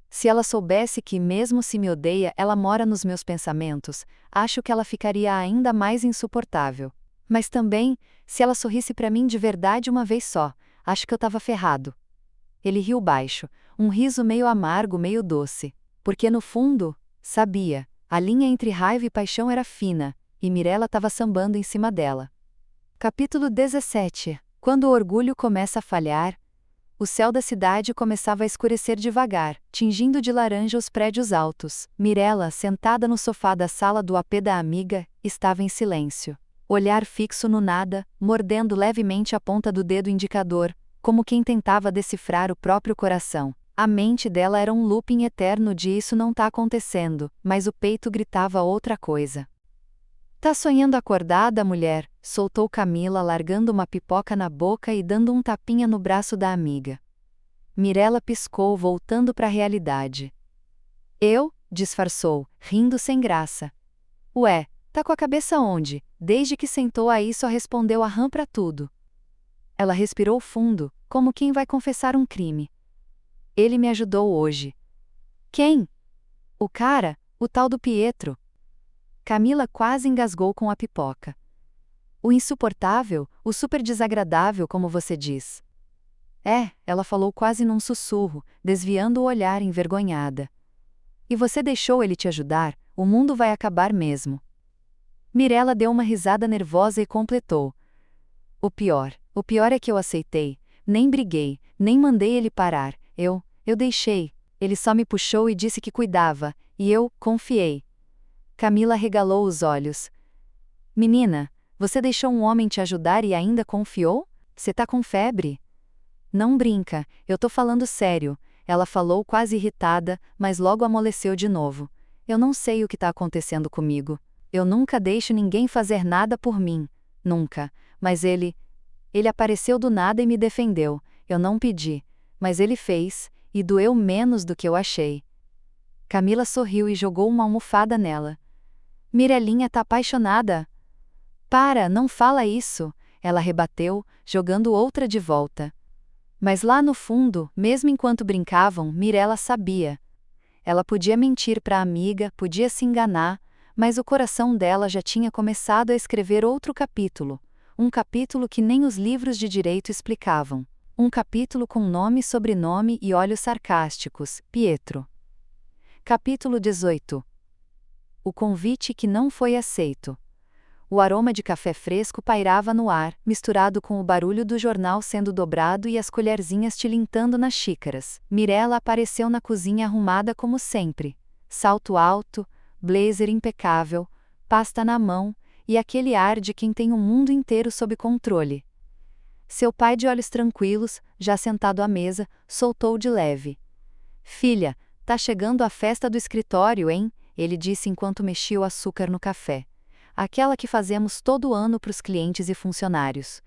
Se ela soubesse que, mesmo se me odeia, ela mora nos meus pensamentos, acho que ela ficaria ainda mais insuportável. Mas também, se ela sorrisse para mim de verdade uma vez só, acho que eu tava ferrado. Ele riu baixo, um riso meio amargo, meio doce. Porque no fundo, sabia, a linha entre raiva e paixão era fina, e Mirella estava sambando em cima dela. Capítulo 17. Quando o orgulho começa a falhar. O céu da cidade começava a escurecer devagar, tingindo de laranja os prédios altos. Mirella, sentada no sofá da sala do AP da amiga, estava em silêncio. Olhar fixo no nada, mordendo levemente a ponta do dedo indicador, como quem tentava decifrar o próprio coração. A mente dela era um looping eterno de isso não tá acontecendo, mas o peito gritava outra coisa. Tá sonhando acordada, mulher? Soltou Camila, largando uma pipoca na boca e dando um tapinha no braço da amiga. Mirella piscou, voltando para a realidade. Eu? Disfarçou, rindo sem graça. Ué, tá com a cabeça onde? Desde que sentou aí só respondeu a rã pra tudo. Ela respirou fundo, como quem vai confessar um crime. Ele me ajudou hoje. Quem? O cara, o tal do Pietro. Camila quase engasgou com a pipoca. O insuportável, o super desagradável, como você diz. Ela falou quase num sussurro, desviando o olhar envergonhada. E você deixou ele te ajudar, o mundo vai acabar mesmo. Mirella deu uma risada nervosa e completou. O pior é que eu aceitei, nem briguei, nem mandei ele parar, eu deixei, ele só me puxou e disse que cuidava, e eu confiei. Camila regalou os olhos. Menina, você deixou um homem te ajudar e ainda confiou? Você tá com febre? Não brinca, eu tô falando sério. Ela falou quase irritada, mas logo amoleceu de novo. Eu não sei o que tá acontecendo comigo. Eu nunca deixo ninguém fazer nada por mim. Nunca. Mas ele apareceu do nada e me defendeu. Eu não pedi. Mas ele fez, e doeu menos do que eu achei. Camila sorriu e jogou uma almofada nela. Mirelinha tá apaixonada. Para, não fala isso, ela rebateu, jogando outra de volta. Mas lá no fundo, mesmo enquanto brincavam, Mirela sabia. Ela podia mentir para a amiga, podia se enganar, mas o coração dela já tinha começado a escrever outro capítulo. Um capítulo que nem os livros de direito explicavam. Um capítulo com nome, sobrenome e olhos sarcásticos, Pietro. Capítulo 18. O convite que não foi aceito. O aroma de café fresco pairava no ar, misturado com o barulho do jornal sendo dobrado e as colherzinhas tilintando nas xícaras. Mirela apareceu na cozinha arrumada como sempre. Salto alto, blazer impecável, pasta na mão, e aquele ar de quem tem o mundo inteiro sob controle. Seu pai, de olhos tranquilos, já sentado à mesa, soltou de leve. Filha, tá chegando a festa do escritório, hein? Ele disse enquanto mexia o açúcar no café. Aquela que fazemos todo ano para os clientes e funcionários.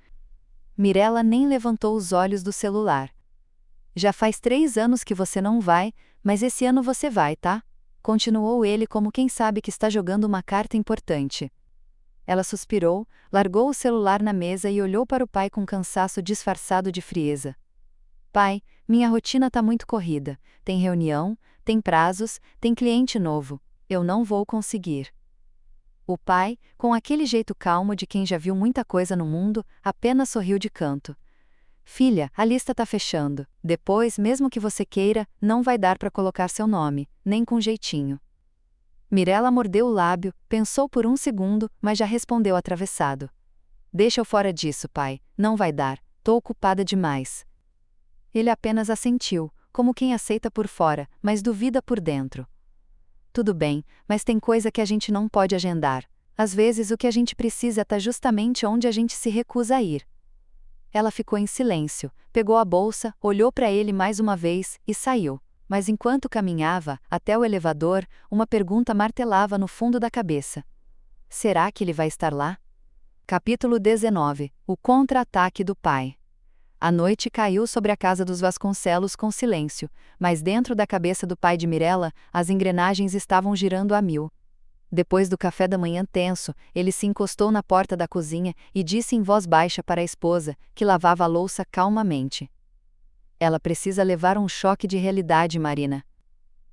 Mirela nem levantou os olhos do celular. Já faz 3 anos que você não vai, mas esse ano você vai, tá? Continuou ele como quem sabe que está jogando uma carta importante. Ela suspirou, largou o celular na mesa e olhou para o pai com cansaço disfarçado de frieza. Pai, minha rotina tá muito corrida. Tem reunião, tem prazos, tem cliente novo. Eu não vou conseguir. O pai, com aquele jeito calmo de quem já viu muita coisa no mundo, apenas sorriu de canto. Filha, a lista tá fechando. Depois, mesmo que você queira, não vai dar para colocar seu nome, nem com jeitinho. Mirela mordeu o lábio, pensou por um segundo, mas já respondeu atravessado. Deixa eu fora disso, pai, não vai dar, tô ocupada demais. Ele apenas assentiu, como quem aceita por fora, mas duvida por dentro. Tudo bem, mas tem coisa que a gente não pode agendar. Às vezes o que a gente precisa tá justamente onde a gente se recusa a ir. Ela ficou em silêncio, pegou a bolsa, olhou para ele mais uma vez e saiu. Mas enquanto caminhava, até o elevador, uma pergunta martelava no fundo da cabeça. Será que ele vai estar lá? Capítulo 19. O contra-ataque do pai. A noite caiu sobre a casa dos Vasconcelos com silêncio, mas dentro da cabeça do pai de Mirela, as engrenagens estavam girando a mil. Depois do café da manhã tenso, ele se encostou na porta da cozinha e disse em voz baixa para a esposa, que lavava a louça calmamente. Ela precisa levar um choque de realidade, Marina.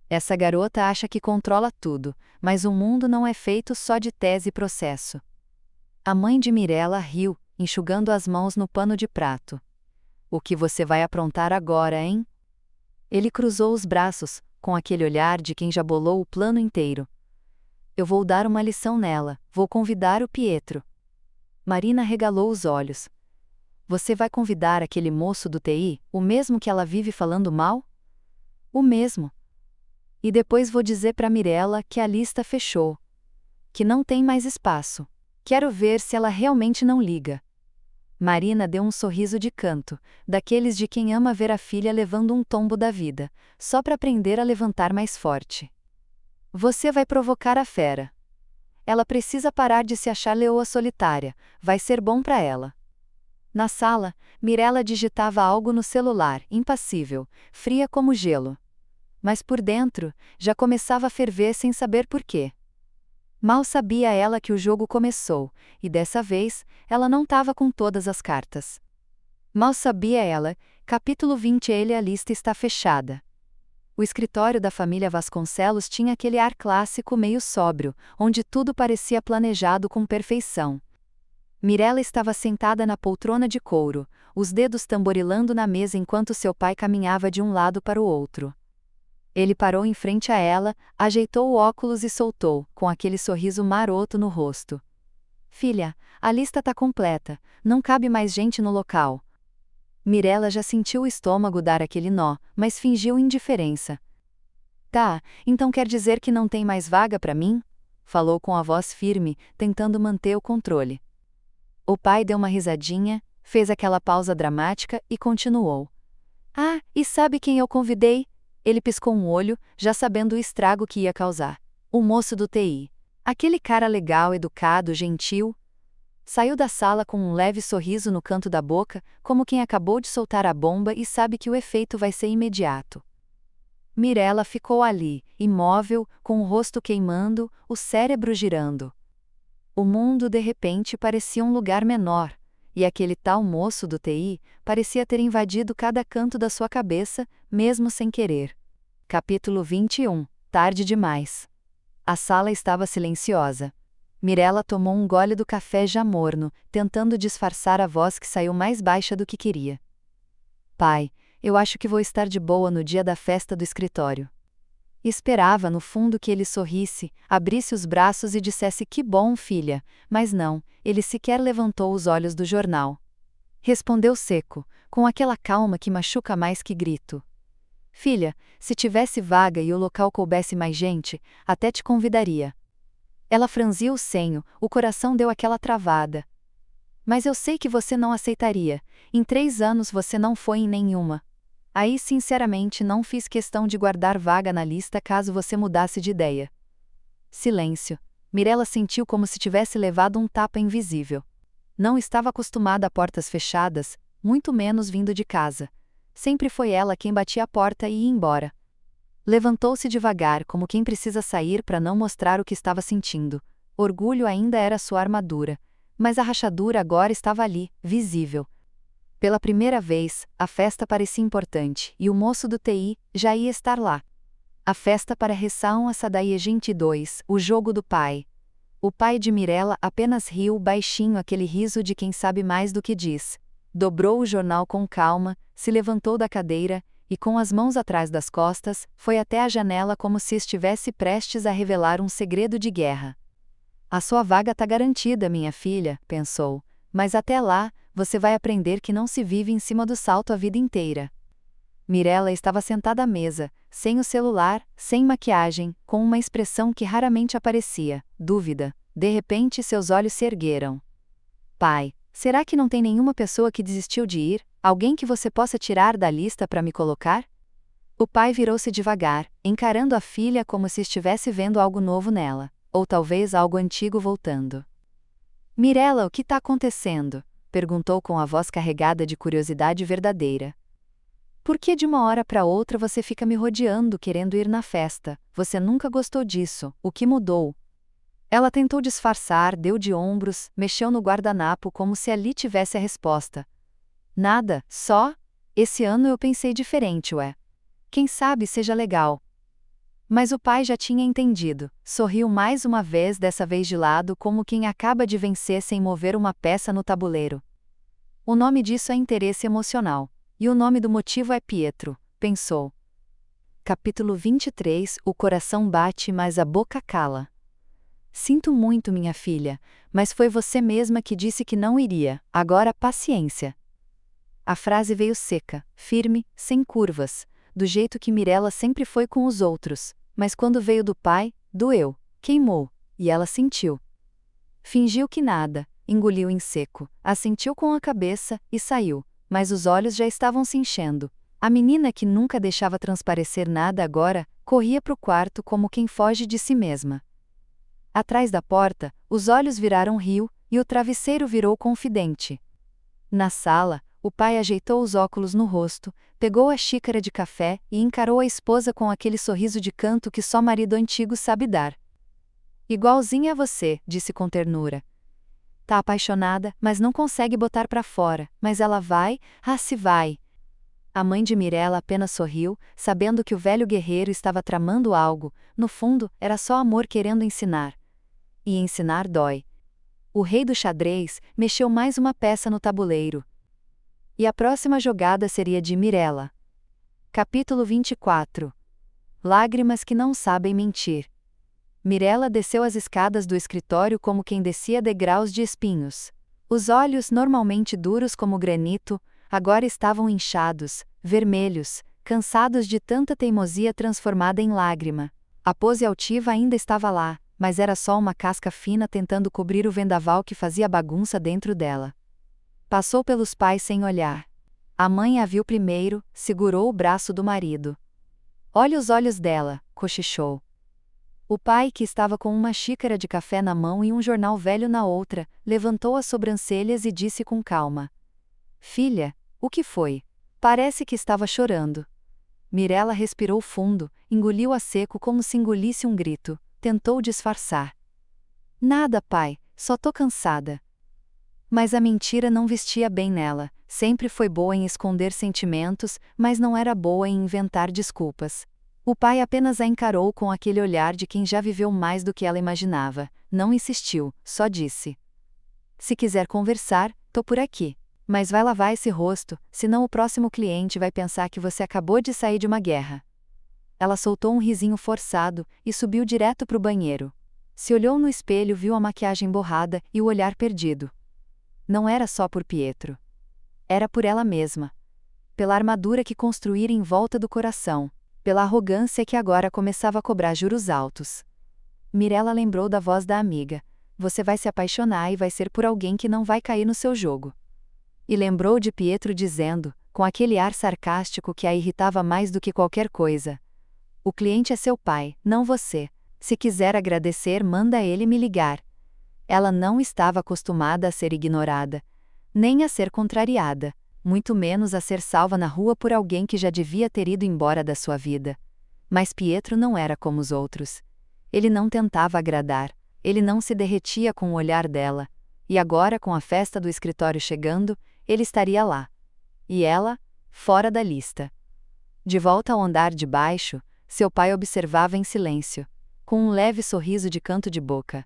Essa garota acha que controla tudo, mas o mundo não é feito só de tese e processo. A mãe de Mirela riu, enxugando as mãos no pano de prato. O que você vai aprontar agora, hein? Ele cruzou os braços, com aquele olhar de quem já bolou o plano inteiro. Eu vou dar uma lição nela, vou convidar o Pietro. Marina regalou os olhos. Você vai convidar aquele moço do TI, o mesmo que ela vive falando mal? O mesmo. E depois vou dizer para Mirela que a lista fechou. Que não tem mais espaço. Quero ver se ela realmente não liga. Marina deu um sorriso de canto, daqueles de quem ama ver a filha levando um tombo da vida, só para aprender a levantar mais forte. Você vai provocar a fera. Ela precisa parar de se achar leoa solitária, vai ser bom para ela. Na sala, Mirela digitava algo no celular, impassível, fria como gelo. Mas por dentro, já começava a ferver sem saber por quê. Mal sabia ela que o jogo começou, e dessa vez, ela não estava com todas as cartas. Mal sabia ela, capítulo 20 a lista está fechada. O escritório da família Vasconcelos tinha aquele ar clássico meio sóbrio, onde tudo parecia planejado com perfeição. Mirela estava sentada na poltrona de couro, os dedos tamborilando na mesa enquanto seu pai caminhava de um lado para o outro. Ele parou em frente a ela, ajeitou o óculos e soltou, com aquele sorriso maroto no rosto. Filha, a lista tá completa, não cabe mais gente no local. Mirela já sentiu o estômago dar aquele nó, mas fingiu indiferença. Tá, então quer dizer que não tem mais vaga para mim? falou com a voz firme, tentando manter o controle. O pai deu uma risadinha, fez aquela pausa dramática e continuou. Ah, e sabe quem eu convidei? Ele piscou um olho, já sabendo o estrago que ia causar. O moço do TI. Aquele cara legal, educado, gentil. Saiu da sala com um leve sorriso no canto da boca, como quem acabou de soltar a bomba e sabe que o efeito vai ser imediato. Mirella ficou ali, imóvel, com o rosto queimando, o cérebro girando. O mundo de repente parecia um lugar menor, e aquele tal moço do TI parecia ter invadido cada canto da sua cabeça, mesmo sem querer. Capítulo 21. Tarde demais. A sala estava silenciosa. Mirella tomou um gole do café já morno, tentando disfarçar a voz que saiu mais baixa do que queria. Pai, eu acho que vou estar de boa no dia da festa do escritório. Esperava, no fundo, que ele sorrisse, abrisse os braços e dissesse que bom, filha, mas não, ele sequer levantou os olhos do jornal. Respondeu seco, com aquela calma que machuca mais que grito. Filha, se tivesse vaga e o local coubesse mais gente, até te convidaria. Ela franziu o senho, o coração deu aquela travada. Mas eu sei que você não aceitaria, em 3 anos você não foi em nenhuma. Aí sinceramente não fiz questão de guardar vaga na lista caso você mudasse de ideia. Silêncio. Mirella sentiu como se tivesse levado um tapa invisível. Não estava acostumada a portas fechadas, muito menos vindo de casa. Sempre foi ela quem batia a porta e ia embora. Levantou-se devagar, como quem precisa sair para não mostrar o que estava sentindo. Orgulho ainda era sua armadura, mas a rachadura agora estava ali, visível. Pela primeira vez, a festa parecia importante, e o moço do TI já ia estar lá. A festa para Ressaum Asadaie Gente 2, o jogo do pai. O pai de Mirella apenas riu baixinho, aquele riso de quem sabe mais do que diz. Dobrou o jornal com calma, se levantou da cadeira, e com as mãos atrás das costas, foi até a janela como se estivesse prestes a revelar um segredo de guerra. A sua vaga tá garantida, minha filha, pensou, mas até lá, você vai aprender que não se vive em cima do salto a vida inteira. Mirella estava sentada à mesa, sem o celular, sem maquiagem, com uma expressão que raramente aparecia, dúvida. De repente seus olhos se ergueram. Pai, será que não tem nenhuma pessoa que desistiu de ir, alguém que você possa tirar da lista para me colocar? O pai virou-se devagar, encarando a filha como se estivesse vendo algo novo nela, ou talvez algo antigo voltando. Mirella, o que está acontecendo? Perguntou com a voz carregada de curiosidade verdadeira. Por que de uma hora para outra você fica me rodeando querendo ir na festa? Você nunca gostou disso, o que mudou? Ela tentou disfarçar, deu de ombros, mexeu no guardanapo como se ali tivesse a resposta. Nada, só. Esse ano eu pensei diferente, ué. Quem sabe seja legal. Mas o pai já tinha entendido, sorriu mais uma vez, dessa vez de lado, como quem acaba de vencer sem mover uma peça no tabuleiro. O nome disso é interesse emocional. E o nome do motivo é Pietro, pensou. Capítulo 23. O coração bate, mas a boca cala. Sinto muito, minha filha, mas foi você mesma que disse que não iria, agora paciência. A frase veio seca, firme, sem curvas, do jeito que Mirella sempre foi com os outros, mas quando veio do pai, doeu, queimou, e ela sentiu. Fingiu que nada, engoliu em seco, assentiu com a cabeça e saiu, mas os olhos já estavam se enchendo. A menina, que nunca deixava transparecer nada agora, corria para o quarto como quem foge de si mesma. Atrás da porta, os olhos viraram rio, e o travesseiro virou confidente. Na sala, o pai ajeitou os óculos no rosto, pegou a xícara de café e encarou a esposa com aquele sorriso de canto que só marido antigo sabe dar. Igualzinha a você, disse com ternura. Tá apaixonada, mas não consegue botar pra fora, mas ela vai, se vai. A mãe de Mirella apenas sorriu, sabendo que o velho guerreiro estava tramando algo, no fundo, era só amor querendo ensinar. E ensinar dói. O rei do xadrez mexeu mais uma peça no tabuleiro. E a próxima jogada seria de Mirella. Capítulo 24. Lágrimas que não sabem mentir. Mirella desceu as escadas do escritório como quem descia degraus de espinhos. Os olhos, normalmente duros como granito, agora estavam inchados, vermelhos, cansados de tanta teimosia transformada em lágrima. A pose altiva ainda estava lá, mas era só uma casca fina tentando cobrir o vendaval que fazia bagunça dentro dela. Passou pelos pais sem olhar. A mãe a viu primeiro, segurou o braço do marido. Olhe os olhos dela, cochichou. O pai, que estava com uma xícara de café na mão e um jornal velho na outra, levantou as sobrancelhas e disse com calma: Filha, o que foi? Parece que estava chorando. Mirella respirou fundo, engoliu a seco como se engolisse um grito, tentou disfarçar. Nada, pai, só tô cansada. Mas a mentira não vestia bem nela, sempre foi boa em esconder sentimentos, mas não era boa em inventar desculpas. O pai apenas a encarou com aquele olhar de quem já viveu mais do que ela imaginava, não insistiu, só disse: Se quiser conversar, tô por aqui. Mas vai lavar esse rosto, senão o próximo cliente vai pensar que você acabou de sair de uma guerra. Ela soltou um risinho forçado e subiu direto para o banheiro. Se olhou no espelho, viu a maquiagem borrada e o olhar perdido. Não era só por Pietro. Era por ela mesma. Pela armadura que construíra em volta do coração. Pela arrogância que agora começava a cobrar juros altos. Mirella lembrou da voz da amiga. Você vai se apaixonar e vai ser por alguém que não vai cair no seu jogo. E lembrou de Pietro dizendo, com aquele ar sarcástico que a irritava mais do que qualquer coisa: O cliente é seu pai, não você. Se quiser agradecer, manda ele me ligar. Ela não estava acostumada a ser ignorada, nem a ser contrariada, muito menos a ser salva na rua por alguém que já devia ter ido embora da sua vida. Mas Pietro não era como os outros. Ele não tentava agradar, ele não se derretia com o olhar dela. E agora, com a festa do escritório chegando, ele estaria lá. E ela, fora da lista. De volta ao andar de baixo, seu pai observava em silêncio, com um leve sorriso de canto de boca.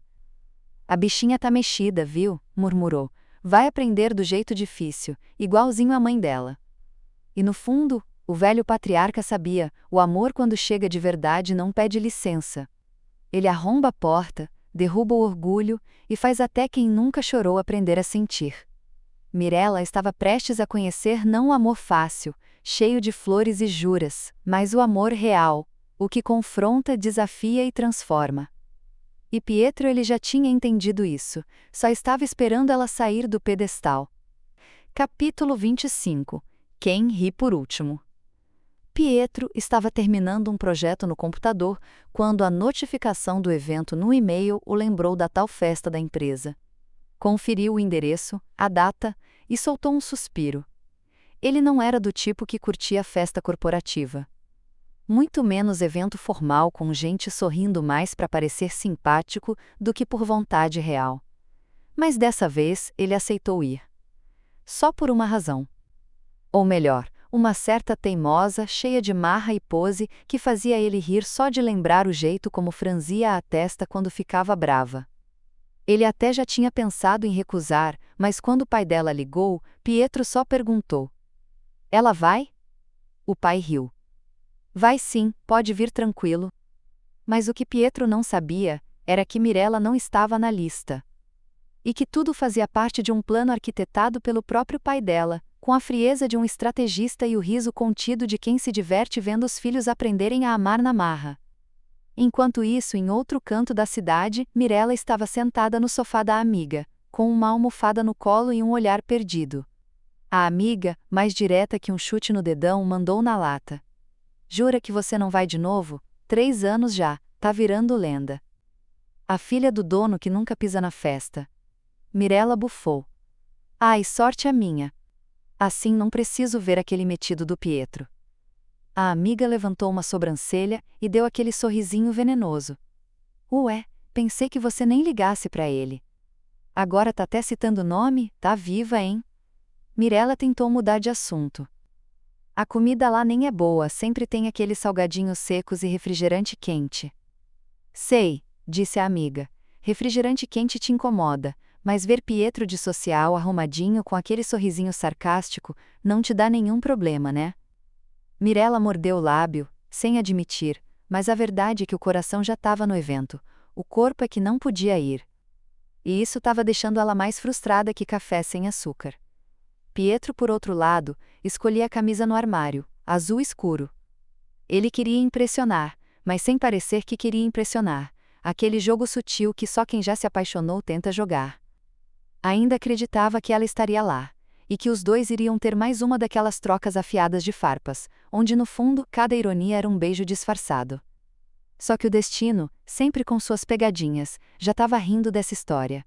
A bichinha tá mexida, viu? Murmurou. Vai aprender do jeito difícil, igualzinho a mãe dela. E no fundo, o velho patriarca sabia, o amor quando chega de verdade não pede licença. Ele arromba a porta, derruba o orgulho e faz até quem nunca chorou aprender a sentir. Mirella estava prestes a conhecer não o amor fácil, cheio de flores e juras, mas o amor real, o que confronta, desafia e transforma. E Pietro ele já tinha entendido isso, só estava esperando ela sair do pedestal. Capítulo 25. Quem ri por último. Pietro estava terminando um projeto no computador quando a notificação do evento no e-mail o lembrou da tal festa da empresa. Conferiu o endereço, a data, e soltou um suspiro. Ele não era do tipo que curtia festa corporativa. Muito menos evento formal com gente sorrindo mais para parecer simpático do que por vontade real. Mas dessa vez ele aceitou ir. Só por uma razão. Ou melhor, uma certa teimosa, cheia de marra e pose que fazia ele rir só de lembrar o jeito como franzia a testa quando ficava brava. Ele até já tinha pensado em recusar, mas quando o pai dela ligou, Pietro só perguntou: Ela vai? O pai riu. Vai sim, pode vir tranquilo. Mas o que Pietro não sabia era que Mirella não estava na lista. E que tudo fazia parte de um plano arquitetado pelo próprio pai dela, com a frieza de um estrategista e o riso contido de quem se diverte vendo os filhos aprenderem a amar na marra. Enquanto isso, em outro canto da cidade, Mirella estava sentada no sofá da amiga, com uma almofada no colo e um olhar perdido. A amiga, mais direta que um chute no dedão, mandou na lata: Jura que você não vai de novo? 3 anos já, tá virando lenda. A filha do dono que nunca pisa na festa. Mirella bufou. Ai, sorte a minha. Assim não preciso ver aquele metido do Pietro. A amiga levantou uma sobrancelha e deu aquele sorrisinho venenoso. Ué, pensei que você nem ligasse pra ele. Agora tá até citando o nome, tá viva, hein? Mirella tentou mudar de assunto. A comida lá nem é boa, sempre tem aqueles salgadinhos secos e refrigerante quente. Sei, disse a amiga. Refrigerante quente te incomoda, mas ver Pietro de social arrumadinho com aquele sorrisinho sarcástico não te dá nenhum problema, né? Mirella mordeu o lábio, sem admitir, mas a verdade é que o coração já estava no evento, o corpo é que não podia ir. E isso estava deixando ela mais frustrada que café sem açúcar. Pietro, por outro lado, escolhia a camisa no armário, azul escuro. Ele queria impressionar, mas sem parecer que queria impressionar. Aquele jogo sutil que só quem já se apaixonou tenta jogar. Ainda acreditava que ela estaria lá, e que os dois iriam ter mais uma daquelas trocas afiadas de farpas, onde no fundo cada ironia era um beijo disfarçado. Só que o destino, sempre com suas pegadinhas, já estava rindo dessa história.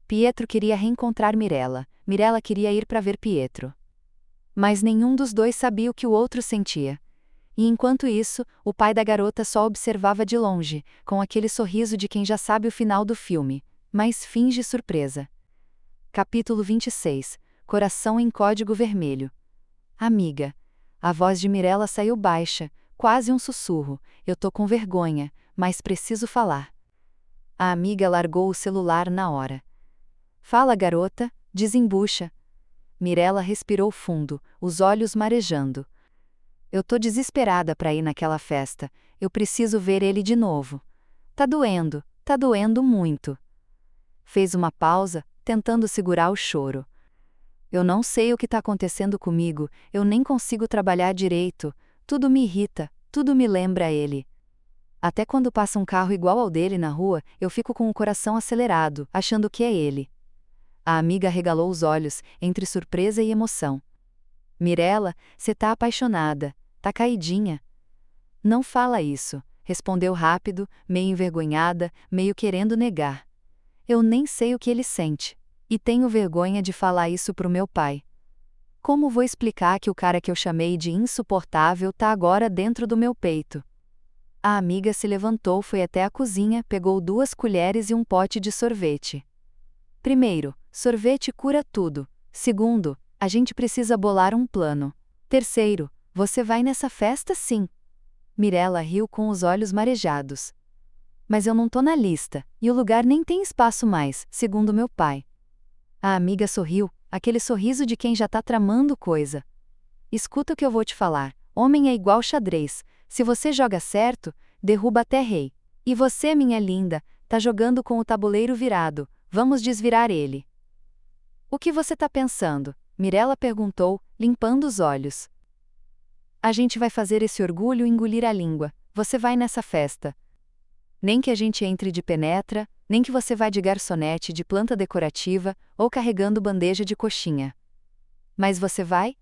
Pietro queria reencontrar Mirella, Mirella queria ir para ver Pietro. Mas nenhum dos dois sabia o que o outro sentia. E enquanto isso, o pai da garota só observava de longe, com aquele sorriso de quem já sabe o final do filme, mas finge surpresa. Capítulo 26. Coração em código vermelho. Amiga. A voz de Mirella saiu baixa, quase um sussurro. Eu tô com vergonha, mas preciso falar. A amiga largou o celular na hora. Fala, garota, desembucha. Mirella respirou fundo, os olhos marejando. Eu tô desesperada pra ir naquela festa. Eu preciso ver ele de novo. Tá doendo muito. Fez uma pausa, tentando segurar o choro. Eu não sei o que tá acontecendo comigo, eu nem consigo trabalhar direito. Tudo me irrita, tudo me lembra ele. Até quando passa um carro igual ao dele na rua, eu fico com o coração acelerado, achando que é ele. A amiga arregalou os olhos, entre surpresa e emoção. Mirella, cê tá apaixonada, tá caidinha. Não fala isso, respondeu rápido, meio envergonhada, meio querendo negar. Eu nem sei o que ele sente. E tenho vergonha de falar isso pro meu pai. Como vou explicar que o cara que eu chamei de insuportável tá agora dentro do meu peito? A amiga se levantou, foi até a cozinha, pegou 2 colheres e um pote de sorvete. Primeiro, sorvete cura tudo. Segundo, a gente precisa bolar um plano. Terceiro, você vai nessa festa sim. Mirella riu com os olhos marejados. Mas eu não tô na lista, e o lugar nem tem espaço mais, segundo meu pai. A amiga sorriu, aquele sorriso de quem já tá tramando coisa. Escuta o que eu vou te falar, homem é igual xadrez, se você joga certo, derruba até rei. E você, minha linda, tá jogando com o tabuleiro virado, vamos desvirar ele. O que você tá pensando? Mirella perguntou, limpando os olhos. A gente vai fazer esse orgulho engolir a língua, você vai nessa festa. Nem que a gente entre de penetra, nem que você vá de garçonete de planta decorativa, ou carregando bandeja de coxinha. Mas você vai?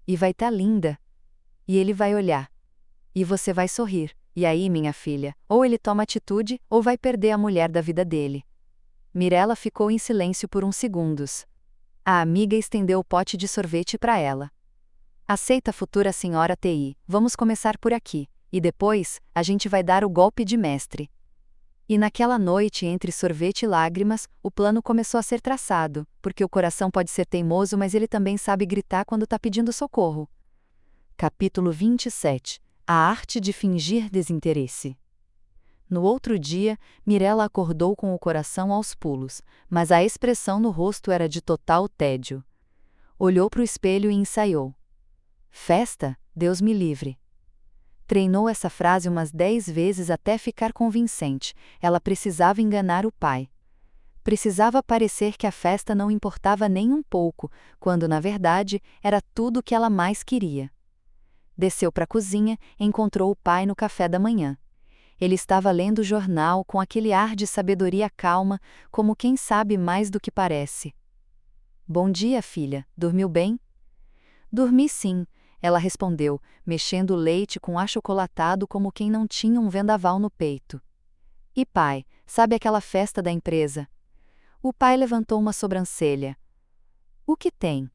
E vai tá linda. E ele vai olhar. E você vai sorrir, e aí, minha filha, ou ele toma atitude, ou vai perder a mulher da vida dele. Mirella ficou em silêncio por uns segundos. A amiga estendeu o pote de sorvete para ela. Aceita, futura senhora TI, vamos começar por aqui, e depois, a gente vai dar o golpe de mestre. E naquela noite, entre sorvete e lágrimas, o plano começou a ser traçado, porque o coração pode ser teimoso, mas ele também sabe gritar quando tá pedindo socorro. Capítulo 27. A arte de fingir desinteresse. No outro dia, Mirella acordou com o coração aos pulos, mas a expressão no rosto era de total tédio. Olhou para o espelho e ensaiou. Festa? Deus me livre. Treinou essa frase umas 10 vezes até ficar convincente. Ela precisava enganar o pai. Precisava parecer que a festa não importava nem um pouco, quando na verdade era tudo o que ela mais queria. Desceu para a cozinha, encontrou o pai no café da manhã. Ele estava lendo o jornal com aquele ar de sabedoria calma, como quem sabe mais do que parece. Bom dia, filha. Dormiu bem? Dormi sim, ela respondeu, mexendo o leite com achocolatado como quem não tinha um vendaval no peito. E pai, sabe aquela festa da empresa? O pai levantou uma sobrancelha. O que tem?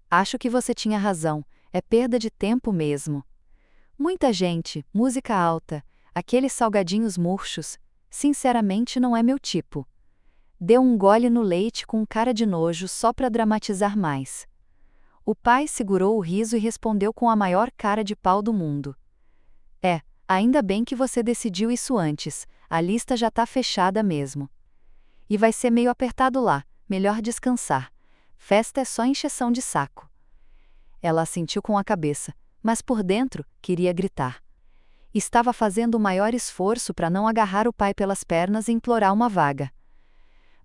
Acho que você tinha razão, é perda de tempo mesmo. Muita gente, música alta, aqueles salgadinhos murchos, sinceramente não é meu tipo. Deu um gole no leite com cara de nojo só para dramatizar mais. O pai segurou o riso e respondeu com a maior cara de pau do mundo. Ainda bem que você decidiu isso antes, a lista já tá fechada mesmo. E vai ser meio apertado lá, melhor descansar. Festa é só encheção de saco. Ela assentiu com a cabeça, mas por dentro, queria gritar. Estava fazendo o maior esforço para não agarrar o pai pelas pernas e implorar uma vaga.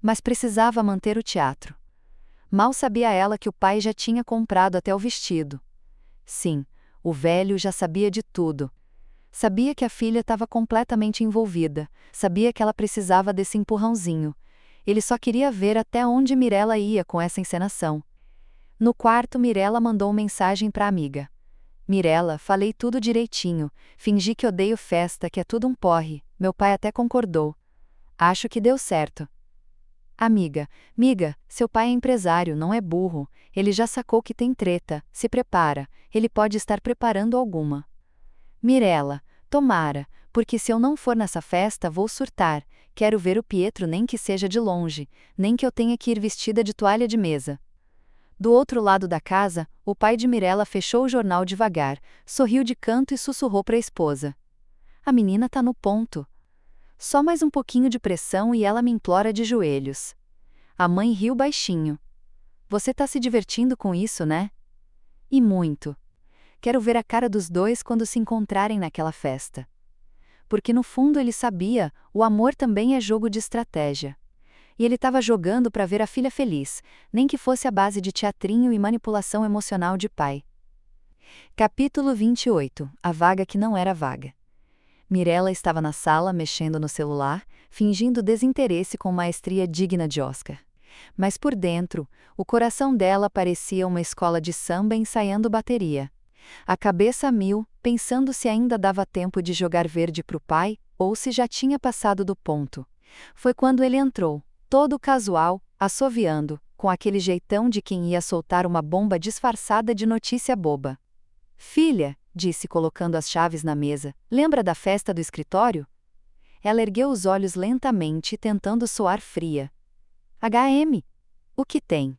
Mas precisava manter o teatro. Mal sabia ela que o pai já tinha comprado até o vestido. Sim, o velho já sabia de tudo. Sabia que a filha estava completamente envolvida, sabia que ela precisava desse empurrãozinho. Ele só queria ver até onde Mirella ia com essa encenação. No quarto, Mirella mandou mensagem para a amiga. Mirella, falei tudo direitinho, fingi que odeio festa, que é tudo um porre, meu pai até concordou. Acho que deu certo. Amiga, miga, seu pai é empresário, não é burro, ele já sacou que tem treta, se prepara, ele pode estar preparando alguma. Mirella, tomara, porque se eu não for nessa festa vou surtar, quero ver o Pietro nem que seja de longe, nem que eu tenha que ir vestida de toalha de mesa. Do outro lado da casa, o pai de Mirella fechou o jornal devagar, sorriu de canto e sussurrou para a esposa. A menina tá no ponto. Só mais um pouquinho de pressão e ela me implora de joelhos. A mãe riu baixinho. Você tá se divertindo com isso, né? E muito. Quero ver a cara dos dois quando se encontrarem naquela festa. Porque no fundo ele sabia, o amor também é jogo de estratégia. E ele estava jogando para ver a filha feliz, nem que fosse à base de teatrinho e manipulação emocional de pai. Capítulo 28. A vaga que não era vaga. Mirella estava na sala mexendo no celular, fingindo desinteresse com maestria digna de Oscar. Mas por dentro, o coração dela parecia uma escola de samba ensaiando bateria. A cabeça a mil, pensando se ainda dava tempo de jogar verde para o pai, ou se já tinha passado do ponto. Foi quando ele entrou, todo casual, assoviando, com aquele jeitão de quem ia soltar uma bomba disfarçada de notícia boba. Filha, disse colocando as chaves na mesa, lembra da festa do escritório? Ela ergueu os olhos lentamente, tentando soar fria. HM. O que tem?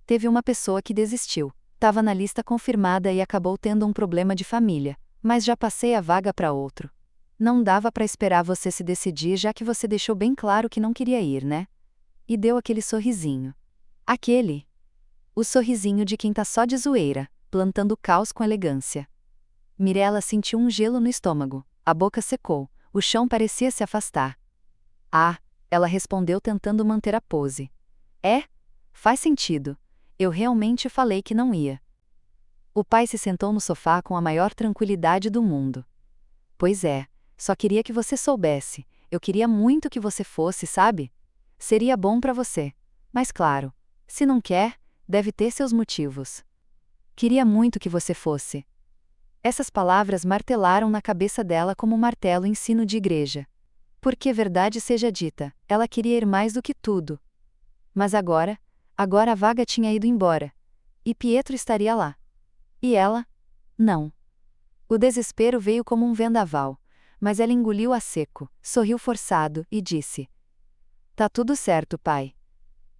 Teve uma pessoa que desistiu. Estava na lista confirmada e acabou tendo um problema de família, mas já passei a vaga para outro. Não dava para esperar você se decidir, já que você deixou bem claro que não queria ir, né? E deu aquele sorrisinho. Aquele. O sorrisinho de quem tá só de zoeira, plantando caos com elegância. Mirella sentiu um gelo no estômago, a boca secou, o chão parecia se afastar. Ah, ela respondeu tentando manter a pose. É? Faz sentido. Eu realmente falei que não ia. O pai se sentou no sofá com a maior tranquilidade do mundo. Pois é, só queria que você soubesse. Eu queria muito que você fosse, sabe? Seria bom para você. Mas claro, se não quer, deve ter seus motivos. Queria muito que você fosse. Essas palavras martelaram na cabeça dela como um martelo em sino de igreja. Porque verdade seja dita, ela queria ir mais do que tudo. Mas agora a vaga tinha ido embora. E Pietro estaria lá. E ela? Não. O desespero veio como um vendaval, mas ela engoliu a seco, sorriu forçado e disse: Tá tudo certo, pai.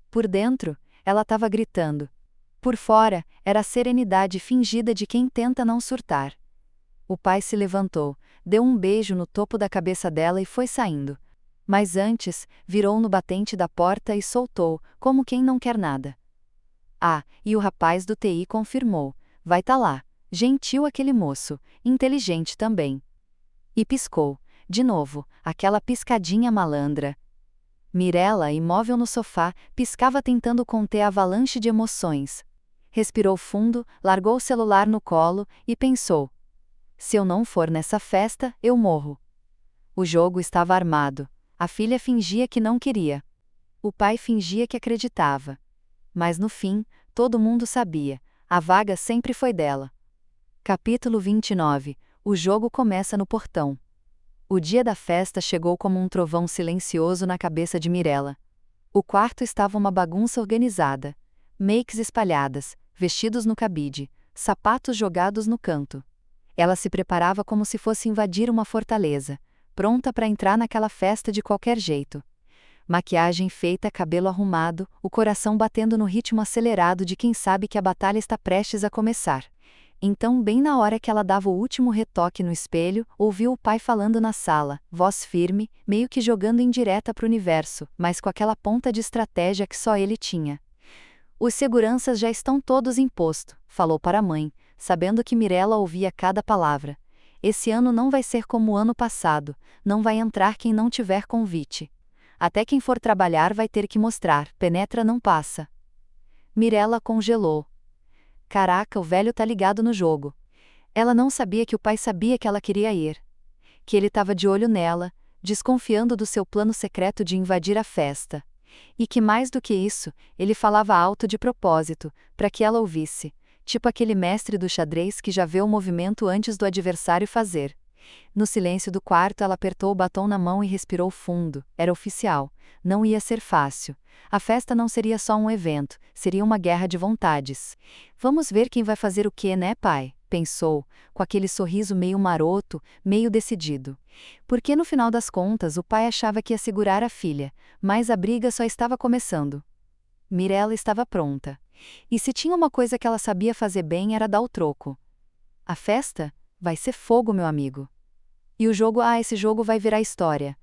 Por dentro, ela estava gritando. Por fora, era a serenidade fingida de quem tenta não surtar. O pai se levantou, deu um beijo no topo da cabeça dela e foi saindo. Mas antes, virou no batente da porta e soltou, como quem não quer nada. Ah, e o rapaz do TI confirmou. Vai tá lá. Gentil aquele moço, inteligente também. E piscou, de novo, aquela piscadinha malandra. Mirella, imóvel no sofá, piscava tentando conter a avalanche de emoções. Respirou fundo, largou o celular no colo e pensou: se eu não for nessa festa, eu morro. O jogo estava armado. A filha fingia que não queria. O pai fingia que acreditava. Mas no fim, todo mundo sabia. A vaga sempre foi dela. Capítulo 29. O jogo começa no portão. O dia da festa chegou como um trovão silencioso na cabeça de Mirella. O quarto estava uma bagunça organizada. Makes espalhadas, vestidos no cabide, sapatos jogados no canto. Ela se preparava como se fosse invadir uma fortaleza, pronta para entrar naquela festa de qualquer jeito. Maquiagem feita, cabelo arrumado, o coração batendo no ritmo acelerado de quem sabe que a batalha está prestes a começar. Então, bem na hora que ela dava o último retoque no espelho, ouviu o pai falando na sala, voz firme, meio que jogando indireta para o universo, mas com aquela ponta de estratégia que só ele tinha. Os seguranças já estão todos em posto, falou para a mãe, sabendo que Mirella ouvia cada palavra. Esse ano não vai ser como o ano passado, não vai entrar quem não tiver convite. Até quem for trabalhar vai ter que mostrar, penetra não passa. Mirella congelou. Caraca, o velho tá ligado no jogo. Ela não sabia que o pai sabia que ela queria ir. que ele estava de olho nela, desconfiando do seu plano secreto de invadir a festa. E que mais do que isso, ele falava alto de propósito, para que ela ouvisse, tipo aquele mestre do xadrez que já vê o movimento antes do adversário fazer. No silêncio do quarto, ela apertou o batom na mão e respirou fundo. Era oficial. Não ia ser fácil. A festa não seria só um evento, seria uma guerra de vontades. Vamos ver quem vai fazer o quê, né, pai? Pensou, com aquele sorriso meio maroto, meio decidido. Porque no final das contas, o pai achava que ia segurar a filha, mas a briga só estava começando. Mirella estava pronta. E se tinha uma coisa que ela sabia fazer bem era dar o troco. A festa? Vai ser fogo, meu amigo. E o jogo, esse jogo vai virar história.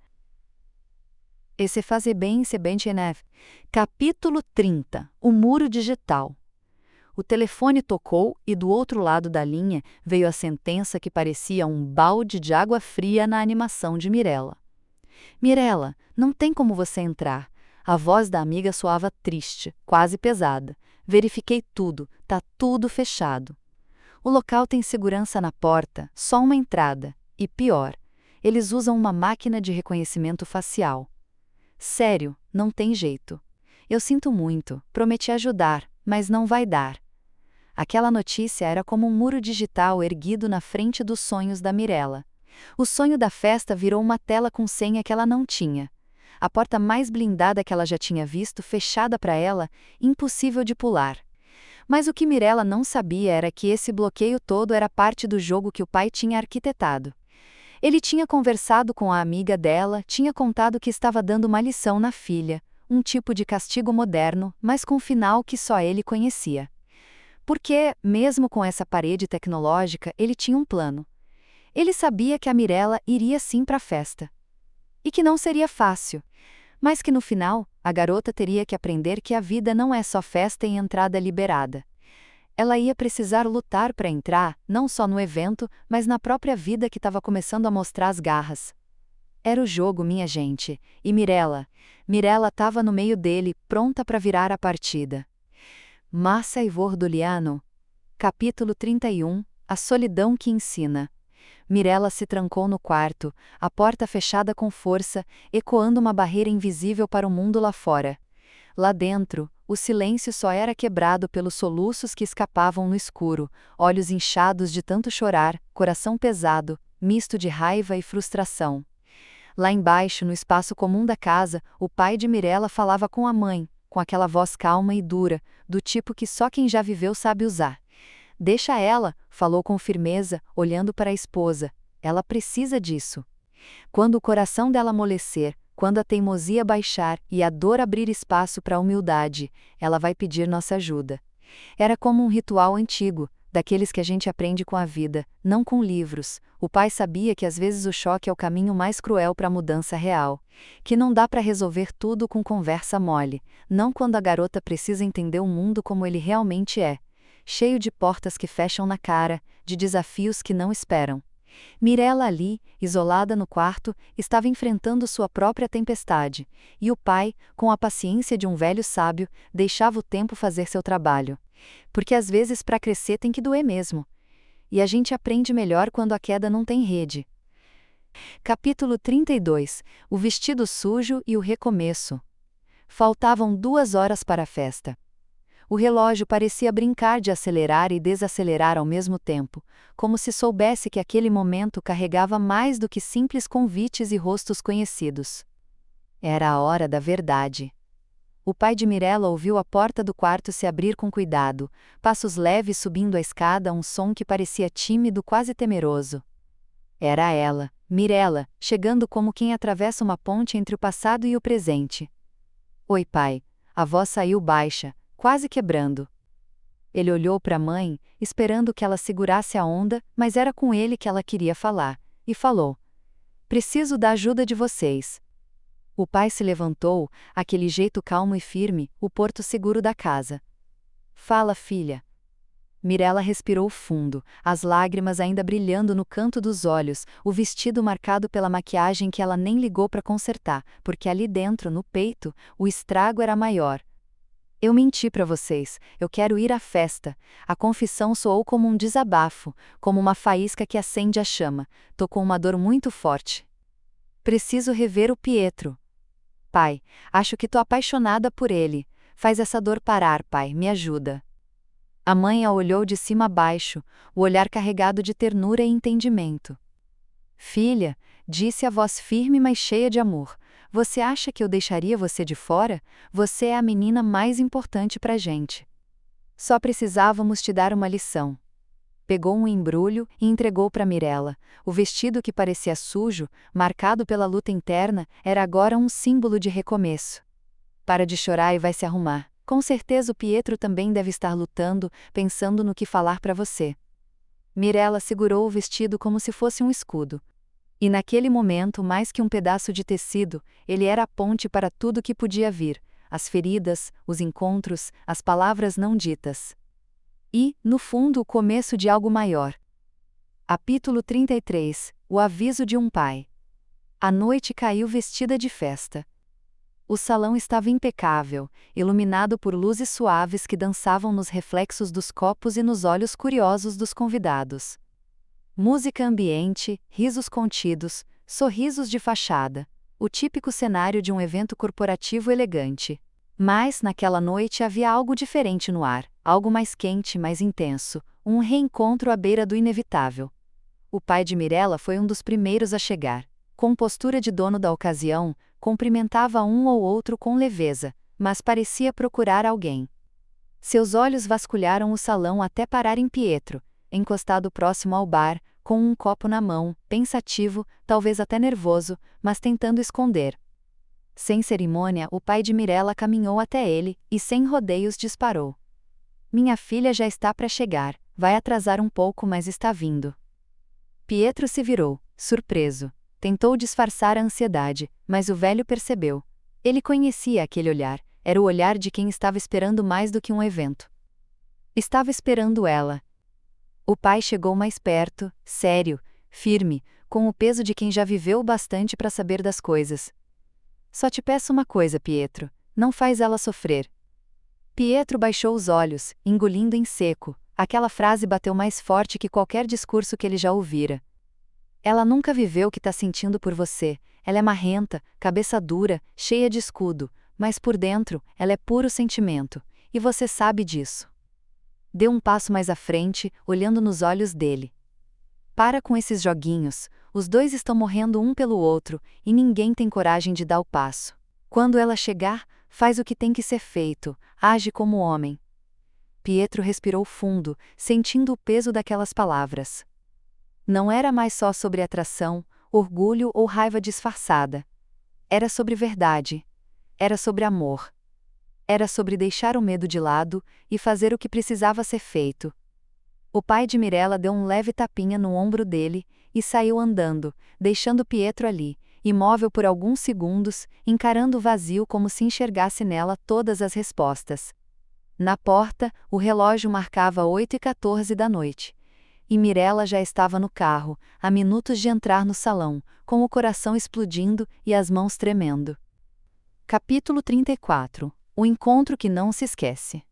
Esse fazer bem, se bem TNF. Capítulo 30. O muro digital. O telefone tocou e do outro lado da linha veio a sentença que parecia um balde de água fria na animação de Mirella. Mirella, não tem como você entrar. A voz da amiga soava triste, quase pesada. Verifiquei tudo, tá tudo fechado. O local tem segurança na porta, só uma entrada. E pior, eles usam uma máquina de reconhecimento facial. Sério, não tem jeito. Eu sinto muito, prometi ajudar, mas não vai dar. Aquela notícia era como um muro digital erguido na frente dos sonhos da Mirella. O sonho da festa virou uma tela com senha que ela não tinha. A porta mais blindada que ela já tinha visto fechada para ela, impossível de pular. Mas o que Mirella não sabia era que esse bloqueio todo era parte do jogo que o pai tinha arquitetado. Ele tinha conversado com a amiga dela, tinha contado que estava dando uma lição na filha, um tipo de castigo moderno, mas com um final que só ele conhecia. Porque, mesmo com essa parede tecnológica, ele tinha um plano. Ele sabia que a Mirella iria sim para a festa. E que não seria fácil. Mas que no final, a garota teria que aprender que a vida não é só festa e entrada liberada. Ela ia precisar lutar para entrar, não só no evento, mas na própria vida que estava começando a mostrar as garras. Era o jogo, minha gente, e Mirella estava no meio dele, pronta para virar a partida. Massa e Vorduliano. Capítulo 31. A solidão que ensina. Mirella se trancou no quarto, a porta fechada com força, ecoando uma barreira invisível para o mundo lá fora. Lá dentro, o silêncio só era quebrado pelos soluços que escapavam no escuro, olhos inchados de tanto chorar, coração pesado, misto de raiva e frustração. Lá embaixo, no espaço comum da casa, o pai de Mirella falava com a mãe, com aquela voz calma e dura, do tipo que só quem já viveu sabe usar. Deixa ela, falou com firmeza, olhando para a esposa. Ela precisa disso. Quando o coração dela amolecer, quando a teimosia baixar e a dor abrir espaço para a humildade, ela vai pedir nossa ajuda. Era como um ritual antigo, daqueles que a gente aprende com a vida, não com livros. O pai sabia que às vezes o choque é o caminho mais cruel para a mudança real. Que não dá para resolver tudo com conversa mole, não quando a garota precisa entender o mundo como ele realmente é. Cheio de portas que fecham na cara, de desafios que não esperam. Mirella ali, isolada no quarto, estava enfrentando sua própria tempestade, e o pai, com a paciência de um velho sábio, deixava o tempo fazer seu trabalho. Porque às vezes para crescer tem que doer mesmo. E a gente aprende melhor quando a queda não tem rede. Capítulo 32. O vestido sujo e o recomeço. Faltavam 2 horas para a festa. O relógio parecia brincar de acelerar e desacelerar ao mesmo tempo, como se soubesse que aquele momento carregava mais do que simples convites e rostos conhecidos. Era a hora da verdade. O pai de Mirella ouviu a porta do quarto se abrir com cuidado, passos leves subindo a escada, um som que parecia tímido, quase temeroso. Era ela, Mirella, chegando como quem atravessa uma ponte entre o passado e o presente. Oi, pai. A voz saiu baixa, quase quebrando. Ele olhou para a mãe, esperando que ela segurasse a onda, mas era com ele que ela queria falar, e falou: Preciso da ajuda de vocês. O pai se levantou, aquele jeito calmo e firme, o porto seguro da casa. Fala, filha. Mirella respirou fundo, as lágrimas ainda brilhando no canto dos olhos, o vestido marcado pela maquiagem que ela nem ligou para consertar, porque ali dentro, no peito, o estrago era maior. Eu menti para vocês, eu quero ir à festa. A confissão soou como um desabafo, como uma faísca que acende a chama. Tô com uma dor muito forte. Preciso rever o Pietro. Pai, acho que tô apaixonada por ele. Faz essa dor parar, pai, me ajuda. A mãe a olhou de cima a baixo, o olhar carregado de ternura e entendimento. Filha, disse a voz firme mas cheia de amor, você acha que eu deixaria você de fora? Você é a menina mais importante pra gente. Só precisávamos te dar uma lição. Pegou um embrulho e entregou para Mirella. O vestido que parecia sujo, marcado pela luta interna, era agora um símbolo de recomeço. Para de chorar e vai se arrumar. Com certeza o Pietro também deve estar lutando, pensando no que falar para você. Mirella segurou o vestido como se fosse um escudo. E naquele momento, mais que um pedaço de tecido, ele era a ponte para tudo que podia vir, as feridas, os encontros, as palavras não ditas. E, no fundo, o começo de algo maior. Capítulo 33 – O aviso de um pai. A noite caiu vestida de festa. O salão estava impecável, iluminado por luzes suaves que dançavam nos reflexos dos copos e nos olhos curiosos dos convidados. Música ambiente, risos contidos, sorrisos de fachada. O típico cenário de um evento corporativo elegante. Mas, naquela noite havia algo diferente no ar, algo mais quente, mais intenso, um reencontro à beira do inevitável. O pai de Mirella foi um dos primeiros a chegar. Com postura de dono da ocasião, cumprimentava um ou outro com leveza, mas parecia procurar alguém. Seus olhos vasculharam o salão até parar em Pietro, encostado próximo ao bar, com um copo na mão, pensativo, talvez até nervoso, mas tentando esconder. Sem cerimônia, o pai de Mirella caminhou até ele e, sem rodeios, disparou. Minha filha já está para chegar, vai atrasar um pouco, mas está vindo. Pietro se virou, surpreso. Tentou disfarçar a ansiedade, mas o velho percebeu. Ele conhecia aquele olhar, era o olhar de quem estava esperando mais do que um evento. Estava esperando ela. O pai chegou mais perto, sério, firme, com o peso de quem já viveu o bastante para saber das coisas. Só te peço uma coisa, Pietro, não faz ela sofrer. Pietro baixou os olhos, engolindo em seco. Aquela frase bateu mais forte que qualquer discurso que ele já ouvira. Ela nunca viveu o que está sentindo por você. Ela é marrenta, cabeça dura, cheia de escudo, mas por dentro, ela é puro sentimento, e você sabe disso. Deu um passo mais à frente, olhando nos olhos dele. Para com esses joguinhos, os dois estão morrendo um pelo outro, e ninguém tem coragem de dar o passo. Quando ela chegar, faz o que tem que ser feito, age como homem. Pietro respirou fundo, sentindo o peso daquelas palavras. Não era mais só sobre atração, orgulho ou raiva disfarçada. Era sobre verdade. Era sobre amor. Era sobre deixar o medo de lado e fazer o que precisava ser feito. O pai de Mirella deu um leve tapinha no ombro dele e saiu andando, deixando Pietro ali, imóvel por alguns segundos, encarando o vazio como se enxergasse nela todas as respostas. Na porta, o relógio marcava 8h14 da noite. E Mirella já estava no carro, a minutos de entrar no salão, com o coração explodindo e as mãos tremendo. Capítulo 34 – O encontro que não se esquece.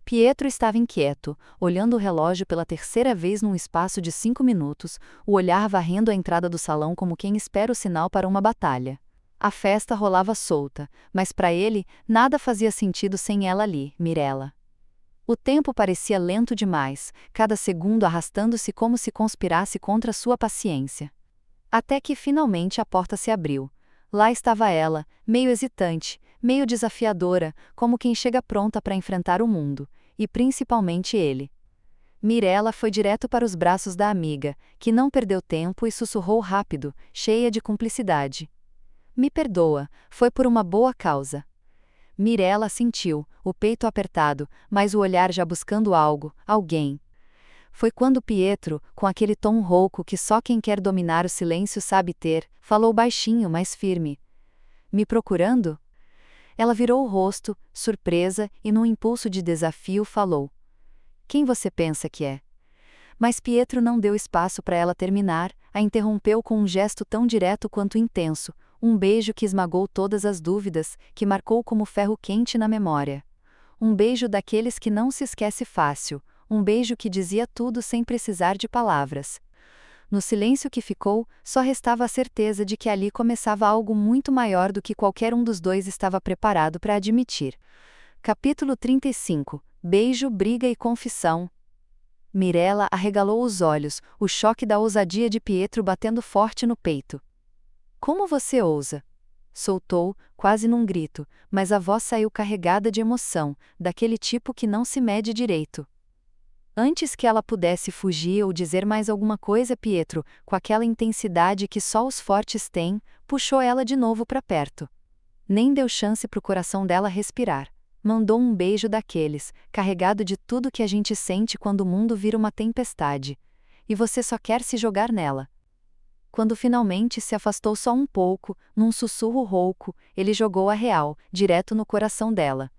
Pietro estava inquieto, olhando o relógio pela terceira vez num espaço de 5 minutos, o olhar varrendo a entrada do salão como quem espera o sinal para uma batalha. A festa rolava solta, mas para ele, nada fazia sentido sem ela ali, Mirella. O tempo parecia lento demais, cada segundo arrastando-se como se conspirasse contra sua paciência. Até que finalmente a porta se abriu. Lá estava ela, meio hesitante, meio desafiadora, como quem chega pronta para enfrentar o mundo, e principalmente ele. Mirella foi direto para os braços da amiga, que não perdeu tempo e sussurrou rápido, cheia de cumplicidade. Me perdoa, foi por uma boa causa. Mirella sentiu, o peito apertado, mas o olhar já buscando algo, alguém. Foi quando Pietro, com aquele tom rouco que só quem quer dominar o silêncio sabe ter, falou baixinho, mas firme. Me procurando? Ela virou o rosto, surpresa, e num impulso de desafio falou. Quem você pensa que é? Mas Pietro não deu espaço para ela terminar, a interrompeu com um gesto tão direto quanto intenso, um beijo que esmagou todas as dúvidas, que marcou como ferro quente na memória. um beijo daqueles que não se esquece fácil, um beijo que dizia tudo sem precisar de palavras. No silêncio que ficou, só restava a certeza de que ali começava algo muito maior do que qualquer um dos dois estava preparado para admitir. Capítulo 35. Beijo, briga e confissão. Mirella arregalou os olhos, o choque da ousadia de Pietro batendo forte no peito. Como você ousa? Soltou, quase num grito, mas a voz saiu carregada de emoção, daquele tipo que não se mede direito. Antes que ela pudesse fugir ou dizer mais alguma coisa, Pietro, com aquela intensidade que só os fortes têm, puxou ela de novo para perto. Nem deu chance para o coração dela respirar. Mandou um beijo daqueles, carregado de tudo que a gente sente quando o mundo vira uma tempestade. E você só quer se jogar nela. Quando finalmente se afastou só um pouco, num sussurro rouco, ele jogou a real, direto no coração dela.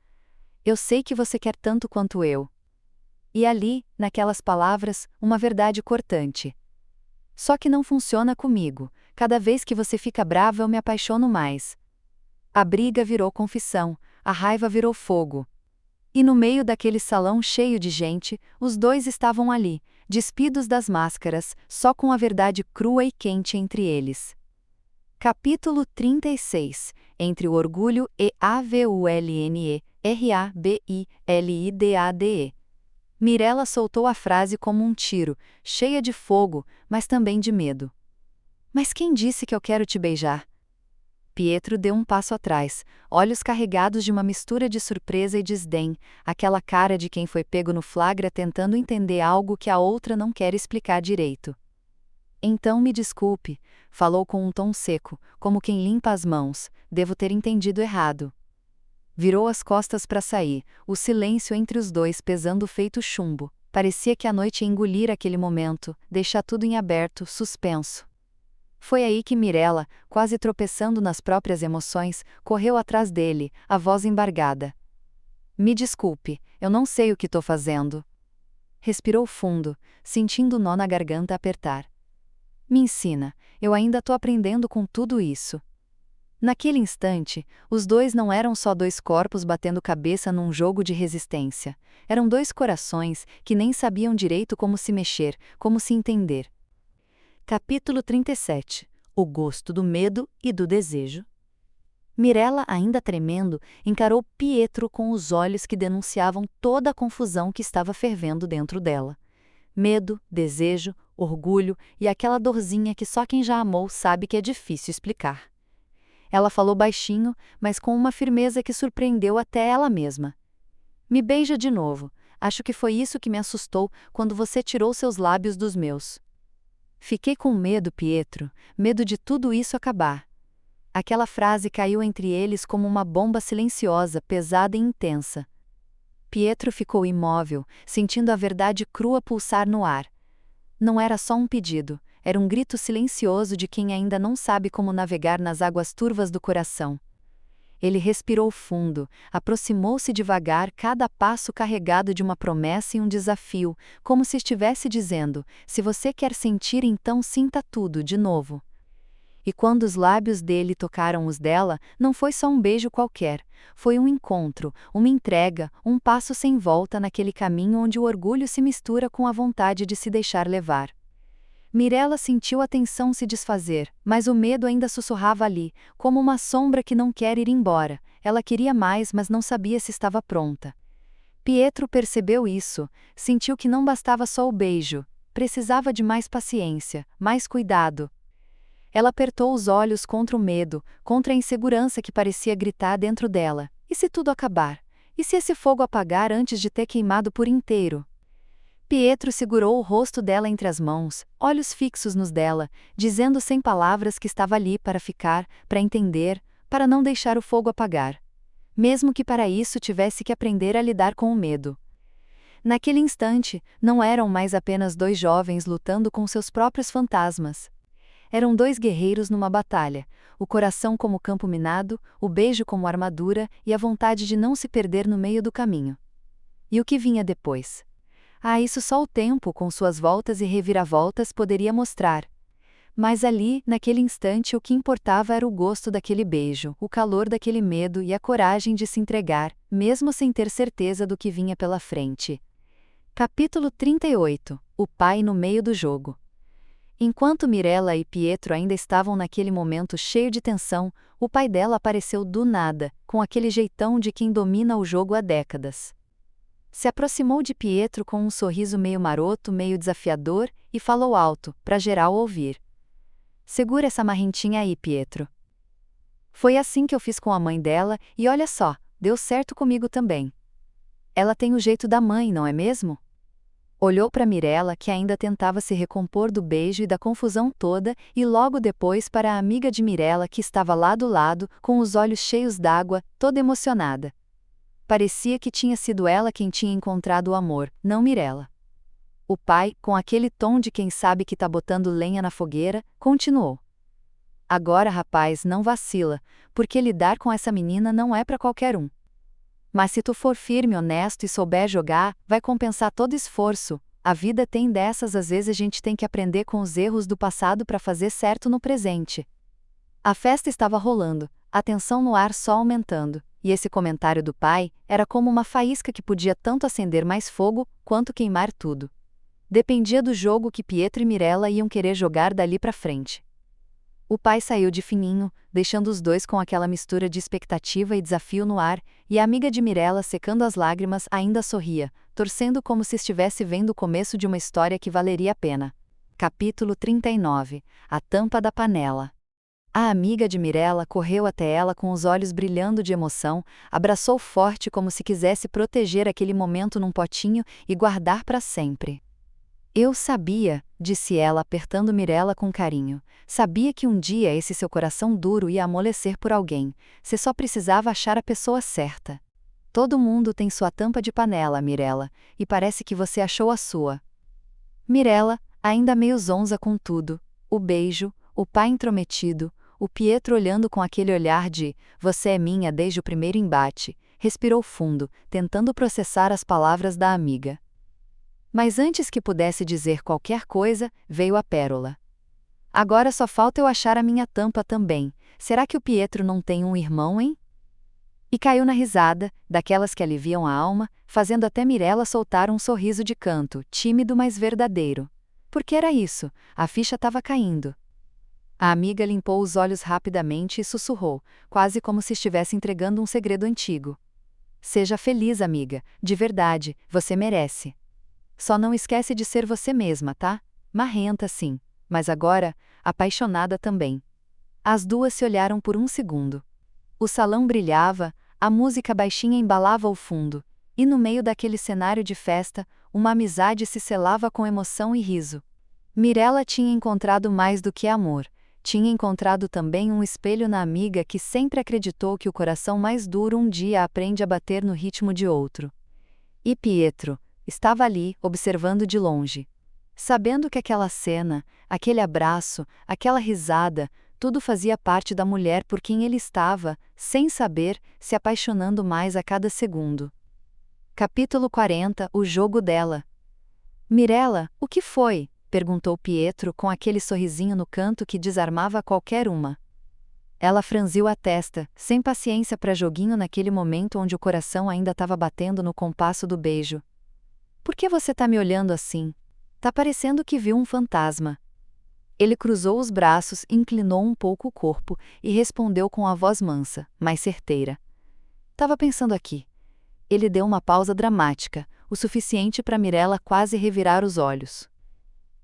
Eu sei que você quer tanto quanto eu. E ali, naquelas palavras, uma verdade cortante. Só que não funciona comigo. Cada vez que você fica brava eu me apaixono mais. A briga virou confissão, a raiva virou fogo. E no meio daquele salão cheio de gente, os dois estavam ali, despidos das máscaras, só com a verdade crua e quente entre eles. Capítulo 36. Entre o orgulho e AVULNE, RABILIDADE. Mirella soltou a frase como um tiro, cheia de fogo, mas também de medo. Mas quem disse que eu quero te beijar? Pietro deu um passo atrás, olhos carregados de uma mistura de surpresa e desdém, aquela cara de quem foi pego no flagra tentando entender algo que a outra não quer explicar direito. Então me desculpe, falou com um tom seco, como quem limpa as mãos, devo ter entendido errado. Virou as costas para sair, o silêncio entre os dois pesando feito chumbo. Parecia que a noite ia engolir aquele momento, deixar tudo em aberto, suspenso. Foi aí que Mirella, quase tropeçando nas próprias emoções, correu atrás dele, a voz embargada. Me desculpe, eu não sei o que estou fazendo. Respirou fundo, sentindo o nó na garganta apertar. Me ensina, eu ainda estou aprendendo com tudo isso. Naquele instante, os dois não eram só dois corpos batendo cabeça num jogo de resistência. Eram dois corações que nem sabiam direito como se mexer, como se entender. Capítulo 37. O gosto do medo e do desejo. Mirella, ainda tremendo, encarou Pietro com os olhos que denunciavam toda a confusão que estava fervendo dentro dela. Medo, desejo, orgulho e aquela dorzinha que só quem já amou sabe que é difícil explicar. Ela falou baixinho, mas com uma firmeza que surpreendeu até ela mesma. Me beija de novo. Acho que foi isso que me assustou quando você tirou seus lábios dos meus. Fiquei com medo, Pietro, medo de tudo isso acabar. Aquela frase caiu entre eles como uma bomba silenciosa, pesada e intensa. Pietro ficou imóvel, sentindo a verdade crua pulsar no ar. Não era só um pedido, era um grito silencioso de quem ainda não sabe como navegar nas águas turvas do coração. Ele respirou fundo, aproximou-se devagar, cada passo carregado de uma promessa e um desafio, como se estivesse dizendo: se você quer sentir, então sinta tudo, de novo. E quando os lábios dele tocaram os dela, não foi só um beijo qualquer, foi um encontro, uma entrega, um passo sem volta naquele caminho onde o orgulho se mistura com a vontade de se deixar levar. Mirella sentiu a tensão se desfazer, mas o medo ainda sussurrava ali, como uma sombra que não quer ir embora. Ela queria mais, mas não sabia se estava pronta. Pietro percebeu isso, sentiu que não bastava só o beijo, precisava de mais paciência, mais cuidado. Ela apertou os olhos contra o medo, contra a insegurança que parecia gritar dentro dela. E se tudo acabar? E se esse fogo apagar antes de ter queimado por inteiro? Pietro segurou o rosto dela entre as mãos, olhos fixos nos dela, dizendo sem palavras que estava ali para ficar, para entender, para não deixar o fogo apagar. Mesmo que para isso tivesse que aprender a lidar com o medo. Naquele instante, não eram mais apenas dois jovens lutando com seus próprios fantasmas. Eram dois guerreiros numa batalha, o coração como campo minado, o beijo como armadura e a vontade de não se perder no meio do caminho. E o que vinha depois? Isso só o tempo, com suas voltas e reviravoltas, poderia mostrar. Mas ali, naquele instante, o que importava era o gosto daquele beijo, o calor daquele medo e a coragem de se entregar, mesmo sem ter certeza do que vinha pela frente. Capítulo 38. O pai no meio do jogo. Enquanto Mirella e Pietro ainda estavam naquele momento cheio de tensão, o pai dela apareceu do nada, com aquele jeitão de quem domina o jogo há décadas. Se aproximou de Pietro com um sorriso meio maroto, meio desafiador, e falou alto, para geral ouvir. Segura essa marrentinha aí, Pietro. Foi assim que eu fiz com a mãe dela, e olha só, deu certo comigo também. Ela tem o jeito da mãe, não é mesmo? Olhou para Mirella, que ainda tentava se recompor do beijo e da confusão toda, e logo depois para a amiga de Mirella que estava lá do lado, com os olhos cheios d'água, toda emocionada. Parecia que tinha sido ela quem tinha encontrado o amor, não Mirella. O pai, com aquele tom de quem sabe que tá botando lenha na fogueira, continuou. Agora, rapaz, não vacila, porque lidar com essa menina não é para qualquer um. Mas se tu for firme, honesto e souber jogar, vai compensar todo esforço. A vida tem dessas, às vezes a gente tem que aprender com os erros do passado para fazer certo no presente. A festa estava rolando, a tensão no ar só aumentando, e esse comentário do pai era como uma faísca que podia tanto acender mais fogo, quanto queimar tudo. Dependia do jogo que Pietro e Mirella iam querer jogar dali pra frente. O pai saiu de fininho, deixando os dois com aquela mistura de expectativa e desafio no ar, e a amiga de Mirella, secando as lágrimas, ainda sorria, torcendo como se estivesse vendo o começo de uma história que valeria a pena. Capítulo 39. A tampa da panela. A amiga de Mirella correu até ela com os olhos brilhando de emoção, abraçou forte como se quisesse proteger aquele momento num potinho e guardar para sempre. Eu sabia, disse ela apertando Mirella com carinho, sabia que um dia esse seu coração duro ia amolecer por alguém, você só precisava achar a pessoa certa. Todo mundo tem sua tampa de panela, Mirella, e parece que você achou a sua. Mirella, ainda meio zonza com tudo, o beijo, o pai intrometido, o Pietro olhando com aquele olhar de, você é minha desde o primeiro embate, respirou fundo, tentando processar as palavras da amiga. Mas antes que pudesse dizer qualquer coisa, veio a pérola. Agora só falta eu achar a minha tampa também. Será que o Pietro não tem um irmão, hein? E caiu na risada, daquelas que aliviam a alma, fazendo até Mirella soltar um sorriso de canto, tímido mas verdadeiro. Porque era isso, a ficha estava caindo. A amiga limpou os olhos rapidamente e sussurrou, quase como se estivesse entregando um segredo antigo. Seja feliz, amiga, de verdade, você merece. Só não esquece de ser você mesma, tá? Marrenta sim, mas agora, apaixonada também. As duas se olharam por um segundo. O salão brilhava, a música baixinha embalava o fundo, e no meio daquele cenário de festa, uma amizade se selava com emoção e riso. Mirella tinha encontrado mais do que amor, tinha encontrado também um espelho na amiga que sempre acreditou que o coração mais duro um dia aprende a bater no ritmo de outro. E Pietro estava ali, observando de longe. Sabendo que aquela cena, aquele abraço, aquela risada, tudo fazia parte da mulher por quem ele estava, sem saber, se apaixonando mais a cada segundo. Capítulo 40. O jogo dela. Mirella, o que foi? Perguntou Pietro com aquele sorrisinho no canto que desarmava qualquer uma. Ela franziu a testa, sem paciência para joguinho naquele momento onde o coração ainda estava batendo no compasso do beijo. Por que você tá me olhando assim? Tá parecendo que viu um fantasma. Ele cruzou os braços, inclinou um pouco o corpo e respondeu com a voz mansa, mas certeira. Tava pensando aqui. Ele deu uma pausa dramática, o suficiente para Mirella quase revirar os olhos.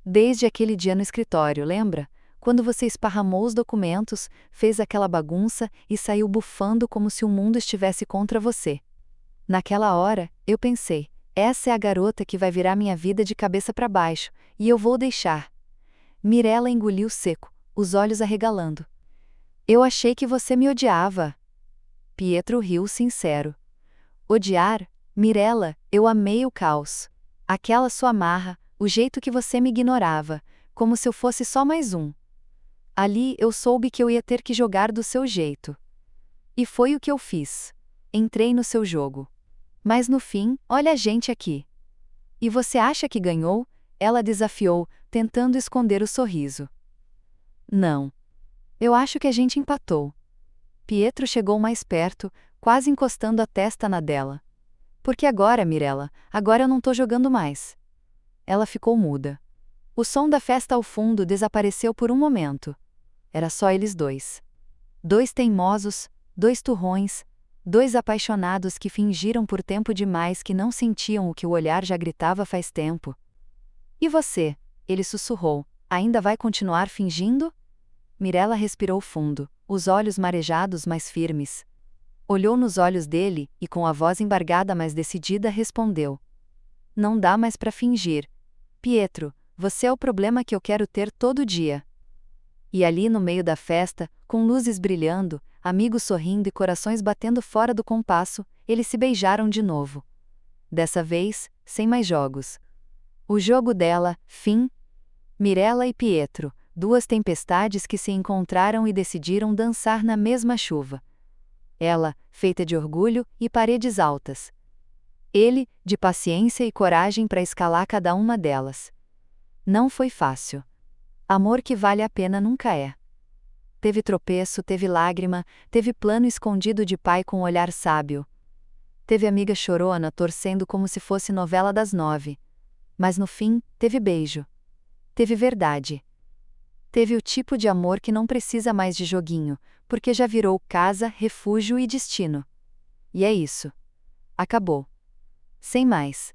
Desde aquele dia no escritório, lembra? Quando você esparramou os documentos, fez aquela bagunça e saiu bufando como se o mundo estivesse contra você. Naquela hora, eu pensei, essa é a garota que vai virar minha vida de cabeça para baixo, e eu vou deixar. Mirella engoliu seco, os olhos arregalando. Eu achei que você me odiava. Pietro riu sincero. Odiar? Mirella, eu amei o caos. Aquela sua marra, o jeito que você me ignorava, como se eu fosse só mais um. Ali eu soube que eu ia ter que jogar do seu jeito. E foi o que eu fiz. Entrei no seu jogo. Mas no fim, olha a gente aqui. E você acha que ganhou? Ela desafiou, tentando esconder o sorriso. Não. Eu acho que a gente empatou. Pietro chegou mais perto, quase encostando a testa na dela. Por que agora, Mirella? Agora eu não tô jogando mais. Ela ficou muda. O som da festa ao fundo desapareceu por um momento. Era só eles dois. Dois teimosos, dois turrões, dois apaixonados que fingiram por tempo demais que não sentiam o que o olhar já gritava faz tempo. E você? Ele sussurrou. Ainda vai continuar fingindo? Mirella respirou fundo, os olhos marejados mas firmes. Olhou nos olhos dele e, com a voz embargada mas decidida, respondeu: Não dá mais pra fingir. Pietro, você é o problema que eu quero ter todo dia. E ali no meio da festa, com luzes brilhando, amigos sorrindo e corações batendo fora do compasso, eles se beijaram de novo. Dessa vez, sem mais jogos. O jogo dela, fim. Mirella e Pietro, duas tempestades que se encontraram e decidiram dançar na mesma chuva. Ela, feita de orgulho e paredes altas. Ele, de paciência e coragem para escalar cada uma delas. Não foi fácil. Amor que vale a pena nunca é. Teve tropeço, teve lágrima, teve plano escondido de pai com olhar sábio. Teve amiga chorona torcendo como se fosse novela das 9. Mas no fim, teve beijo. Teve verdade. Teve o tipo de amor que não precisa mais de joguinho, porque já virou casa, refúgio e destino. E é isso. Acabou. Sem mais.